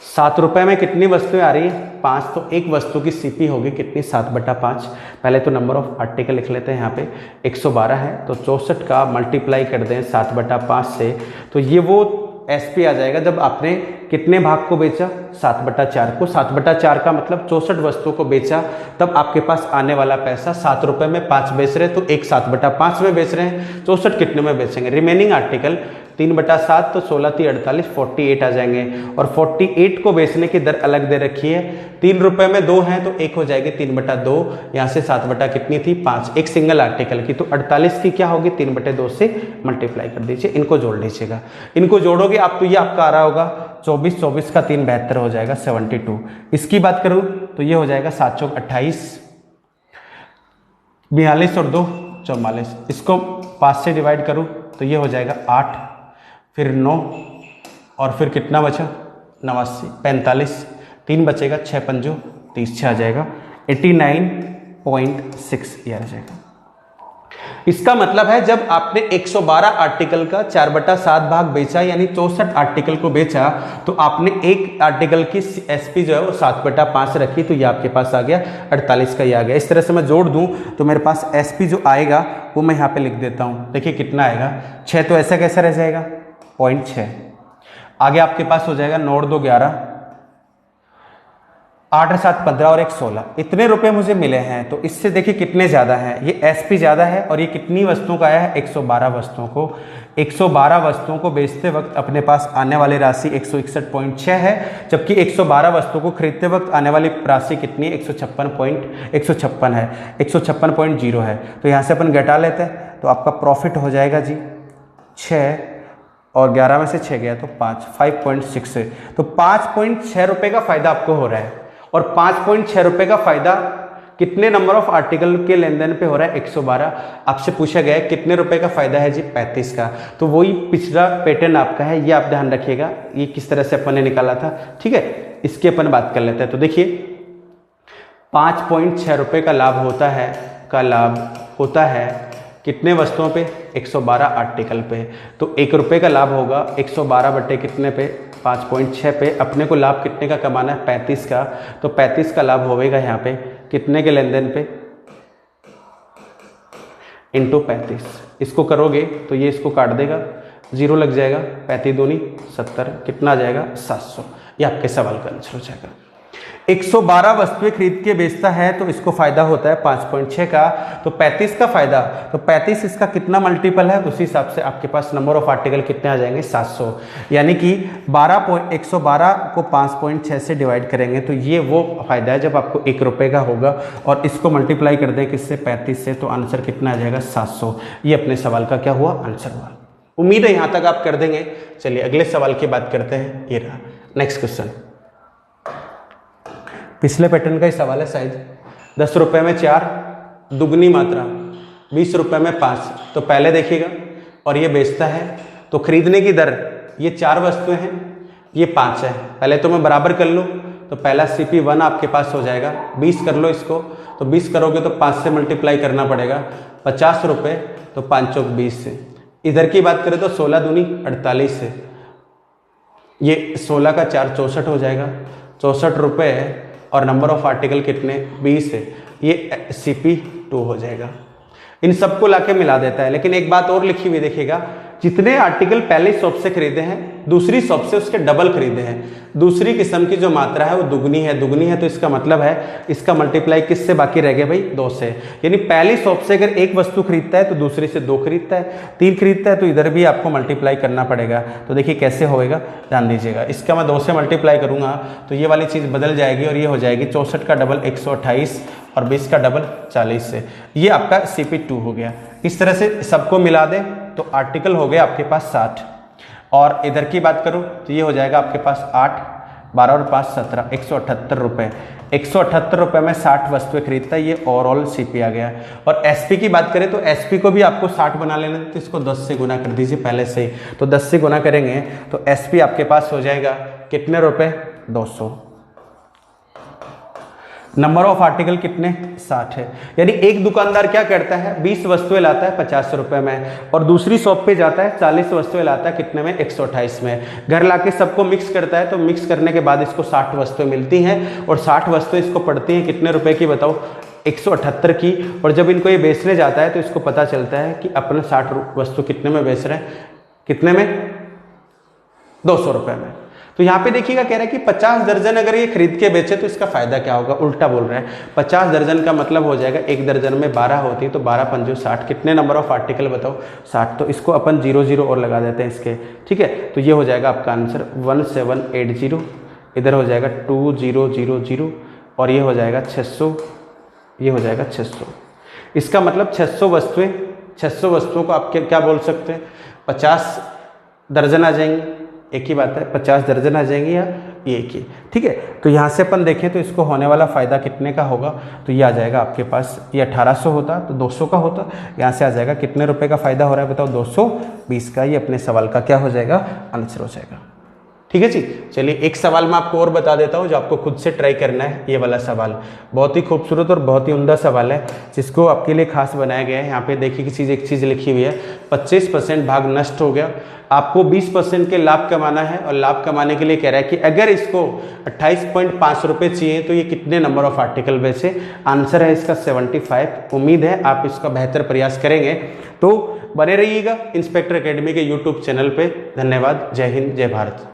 7 रुपये में कितनी वस्तुएं आ रही है 5, तो एक वस्तु की CP होगी कितनी 7/5। पहले तो नंबर ऑफ आर्टिकल लिख लेते हैं यहाँ पे, 112 है तो 64 का मल्टीप्लाई कर दें 7/5 से, तो ये वो SP आ जाएगा जब आपने कितने भाग को बेचा 7/4 को। 7/4 का मतलब 64 वस्तुओं को बेचा, तब आपके पास आने वाला पैसा 7 रुपये में 5 बेच रहे हैं, तो एक 7/5 में बेच रहे हैं, 64 कितने में बेचेंगे, रिमेनिंग आर्टिकल 3/7, तो 16 3 48 48 आ जाएंगे। और 48 को बेचने की दर अलग दे रखी है, 3 रुपये में 2 हैं तो एक हो जाएगी 3/2, यहाँ से 7 कितनी थी 5, एक सिंगल आर्टिकल की, तो 48 की क्या होगी 3/2 से मल्टीप्लाई कर दीजिए। इनको जोड़ लीजिएगा, इनको जोड़ोगे आप तो ये आपका आ रहा होगा 24 24 का 3 72 हो जाएगा 72। इसकी बात करूँ तो ये हो जाएगा 7 चौक 28, 42 और 2 44, इसको 5 से डिवाइड करूँ तो ये हो जाएगा 8, फिर 9 और फिर कितना बचा 89 45, 3 बचेगा 6 पंजो 30 आ जाएगा 89.6 ये आ जाएगा। इसका मतलब है जब आपने 112 आर्टिकल का 4/7 भाग बेचा, यानी 64 आर्टिकल को बेचा, तो आपने एक आर्टिकल की SP जो है वो 7/5 रखी, तो ये आपके पास आ गया 48 का, ये आ गया। इस तरह से मैं जोड़ दूं तो मेरे पास SP जो आएगा वो मैं यहाँ पे लिख देता हूँ। देखिए कितना आएगा 6, तो ऐसा कैसा रह जाएगा 0.6। आगे आपके पास हो जाएगा 9 और 2 11, 8 और 7 15 और 1 16, इतने रुपए मुझे मिले हैं। तो इससे देखिए कितने ज़्यादा हैं, ये SP ज़्यादा है, और ये कितनी वस्तुओं का आया है 112 वस्तुओं को। 112 वस्तुओं को बेचते वक्त अपने पास आने वाली राशि 161.6 है, जबकि 112 वस्तुओं को खरीदते वक्त आने वाली राशि कितनी है 156 है, 156.0 है। तो यहाँ से अपन घटा लेते हैं, तो आपका प्रॉफिट हो जाएगा जी 6 और 11 में से 6 गया तो 5 5.6 है, तो 5.6 रुपये का फायदा आपको हो रहा है। और 5.6 रुपये का फायदा कितने नंबर ऑफ आर्टिकल के लेन देन पे हो रहा है? 112। आपसे पूछा गया है कितने रुपए का फायदा है जी? 35 का। तो वही पिछला पैटर्न आपका है, ये आप ध्यान रखिएगा, ये किस तरह से अपन ने निकाला था। ठीक है, इसकी अपन बात कर लेते हैं। तो देखिए 5.6 रुपये का लाभ होता है कितने वस्तुओं पे? 112 आर्टिकल पे। तो 1 रुपये का लाभ होगा 112 बटे कितने पे? 5.6 पे। अपने को लाभ कितने का कमाना है? 35 का। तो 35 का लाभ होगा यहाँ पे कितने के लेन देन पे? इंटू 35। इसको करोगे तो ये इसको काट देगा, 0 लग जाएगा, 35 दूनी 70, कितना आ जाएगा? 700। ये आपके सवाल का आंसर हो जाएगा। 112 वस्तुएं खरीद के बेचता है तो इसको फायदा होता है 5.6 का। तो 35 का फायदा, तो 35 इसका कितना मल्टीपल है? उसी हिसाब से आपके पास नंबर ऑफ आर्टिकल कितने आ जाएंगे? 700। यानी कि 112 को 5.6 से डिवाइड करेंगे तो ये वो फायदा है जब आपको 1 रुपये का होगा, और इसको मल्टीप्लाई कर दें किससे? 35 से, तो आंसर कितना आ जाएगा? 700। ये अपने सवाल का क्या हुआ? आंसर हुआ। उम्मीद है यहाँ तक आप कर देंगे। चलिए अगले सवाल की बात करते हैं। ये रहा नेक्स्ट क्वेश्चन, पिछले पैटर्न का ही सवाल है शायद। 10 रुपये में 4, दुगनी मात्रा 20 रुपये में 5। तो पहले देखिएगा, और ये बेचता है तो खरीदने की दर, ये 4 वस्तुएं हैं, ये 5 है। पहले तो मैं बराबर कर लूँ, तो पहला CP1 आपके पास हो जाएगा, 20 कर लो इसको। तो 20 करोगे तो 5 से मल्टीप्लाई करना पड़ेगा, 50 रुपये, तो 5 चौक 20 से। इधर की बात करें तो 16 दूनी 48 से, ये 16 का 4 64 हो जाएगा, 64 रुपये, और नंबर ऑफ आर्टिकल कितने? 20 है, ये CP2 हो जाएगा। इन सबको लाके मिला देता है। लेकिन एक बात और लिखी हुई देखिएगा, जितने आर्टिकल पहले शॉप से खरीदे हैं, दूसरी शॉप से उसके डबल खरीदे हैं। दूसरी किस्म की जो मात्रा है वो दुगनी है, तो इसका मतलब है इसका मल्टीप्लाई किससे बाकी रह गया भाई? 2 से। यानी पहली शॉप से अगर एक वस्तु खरीदता है तो दूसरी से 2 खरीदता है, 3 खरीदता है तो इधर भी आपको मल्टीप्लाई करना पड़ेगा। तो देखिए कैसे होएगा, ध्यान दीजिएगा। इसका मैं 2 से मल्टीप्लाई करूंगा तो ये वाली चीज़ बदल जाएगी, और ये हो जाएगी 64 का डबल 128 और 20 का डबल 40 से। ये आपका CP2 हो गया। इस तरह से सबको मिला दें तो आर्टिकल हो गया आपके पास 60, और इधर की बात करूं तो ये हो जाएगा आपके पास 8, 12 और 5 17, 178 रुपये। 178 रुपये में 60 वस्तुएं खरीदता है, ये ओवरऑल CP आ गया। और SP की बात करें तो SP को भी आपको 60 बना लेना, तो इसको 10 से गुना कर दीजिए पहले से ही। तो 10 से गुना करेंगे तो SP आपके पास हो जाएगा कितने रुपए? 200। नंबर ऑफ आर्टिकल कितने? 60 है। यानी एक दुकानदार क्या करता है? 20 वस्तुएं लाता है 50 रुपए में, और दूसरी शॉप पे जाता है 40 वस्तुएं लाता है कितने में? 128 में। घर लाके सबको मिक्स करता है, तो मिक्स करने के बाद इसको 60 वस्तुएं मिलती हैं, और 60 वस्तुएं इसको पड़ती हैं कितने रुपए की बताओ? 178 की। और जब इनको ये बेचने जाता है तो इसको पता चलता है कि अपने 60 वस्तु कितने में बेच रहे हैं? कितने में? 200 रुपए में। तो यहाँ पे देखिएगा कह रहा है कि 50 दर्जन अगर ये खरीद के बेचे तो इसका फायदा क्या होगा? उल्टा बोल रहे हैं। 50 दर्जन का मतलब हो जाएगा, एक दर्जन में 12 होती है, तो 12 पंजो 60। कितने नंबर ऑफ आर्टिकल बताओ? 60। तो इसको अपन 00 और लगा देते हैं इसके, ठीक है। तो ये हो जाएगा आपका आंसर 1780, इधर हो जाएगा 2000, और ये हो जाएगा 600, ये हो जाएगा 600। इसका मतलब 600 वस्तुओं को आप क्या बोल सकते हैं? 50 दर्जन आ जाएंगी, एक ही बात है, 50 दर्जन आ जाएंगी या एक ही, ठीक है। तो यहाँ से अपन देखें तो इसको होने वाला फ़ायदा कितने का होगा? तो ये आ जाएगा आपके पास, ये 1800 होता तो 200 का होता, यहाँ से आ जाएगा कितने रुपए का फ़ायदा हो रहा है बताओ? 220 का। ये अपने सवाल का क्या हो जाएगा? आंसर हो जाएगा। ठीक है जी। चलिए एक सवाल मैं आपको और बता देता हूँ जो आपको खुद से ट्राई करना है। ये वाला सवाल बहुत ही खूबसूरत और बहुत ही उम्दा सवाल है, जिसको आपके लिए खास बनाया गया है। यहाँ पे देखिए कि एक चीज़ लिखी हुई है, 25% भाग नष्ट हो गया, आपको 20% के लाभ कमाना है, और लाभ कमाने के लिए कह रहा है कि अगर इसको 28.5 रुपये चाहिए तो ये कितने नंबर ऑफ आर्टिकल बेचे? आंसर है इसका 75। उम्मीद है आप इसका बेहतर प्रयास करेंगे। तो बने रहिएगा इंस्पेक्टर एकेडमी के यूट्यूब चैनल पे। धन्यवाद। जय हिंद, जय भारत।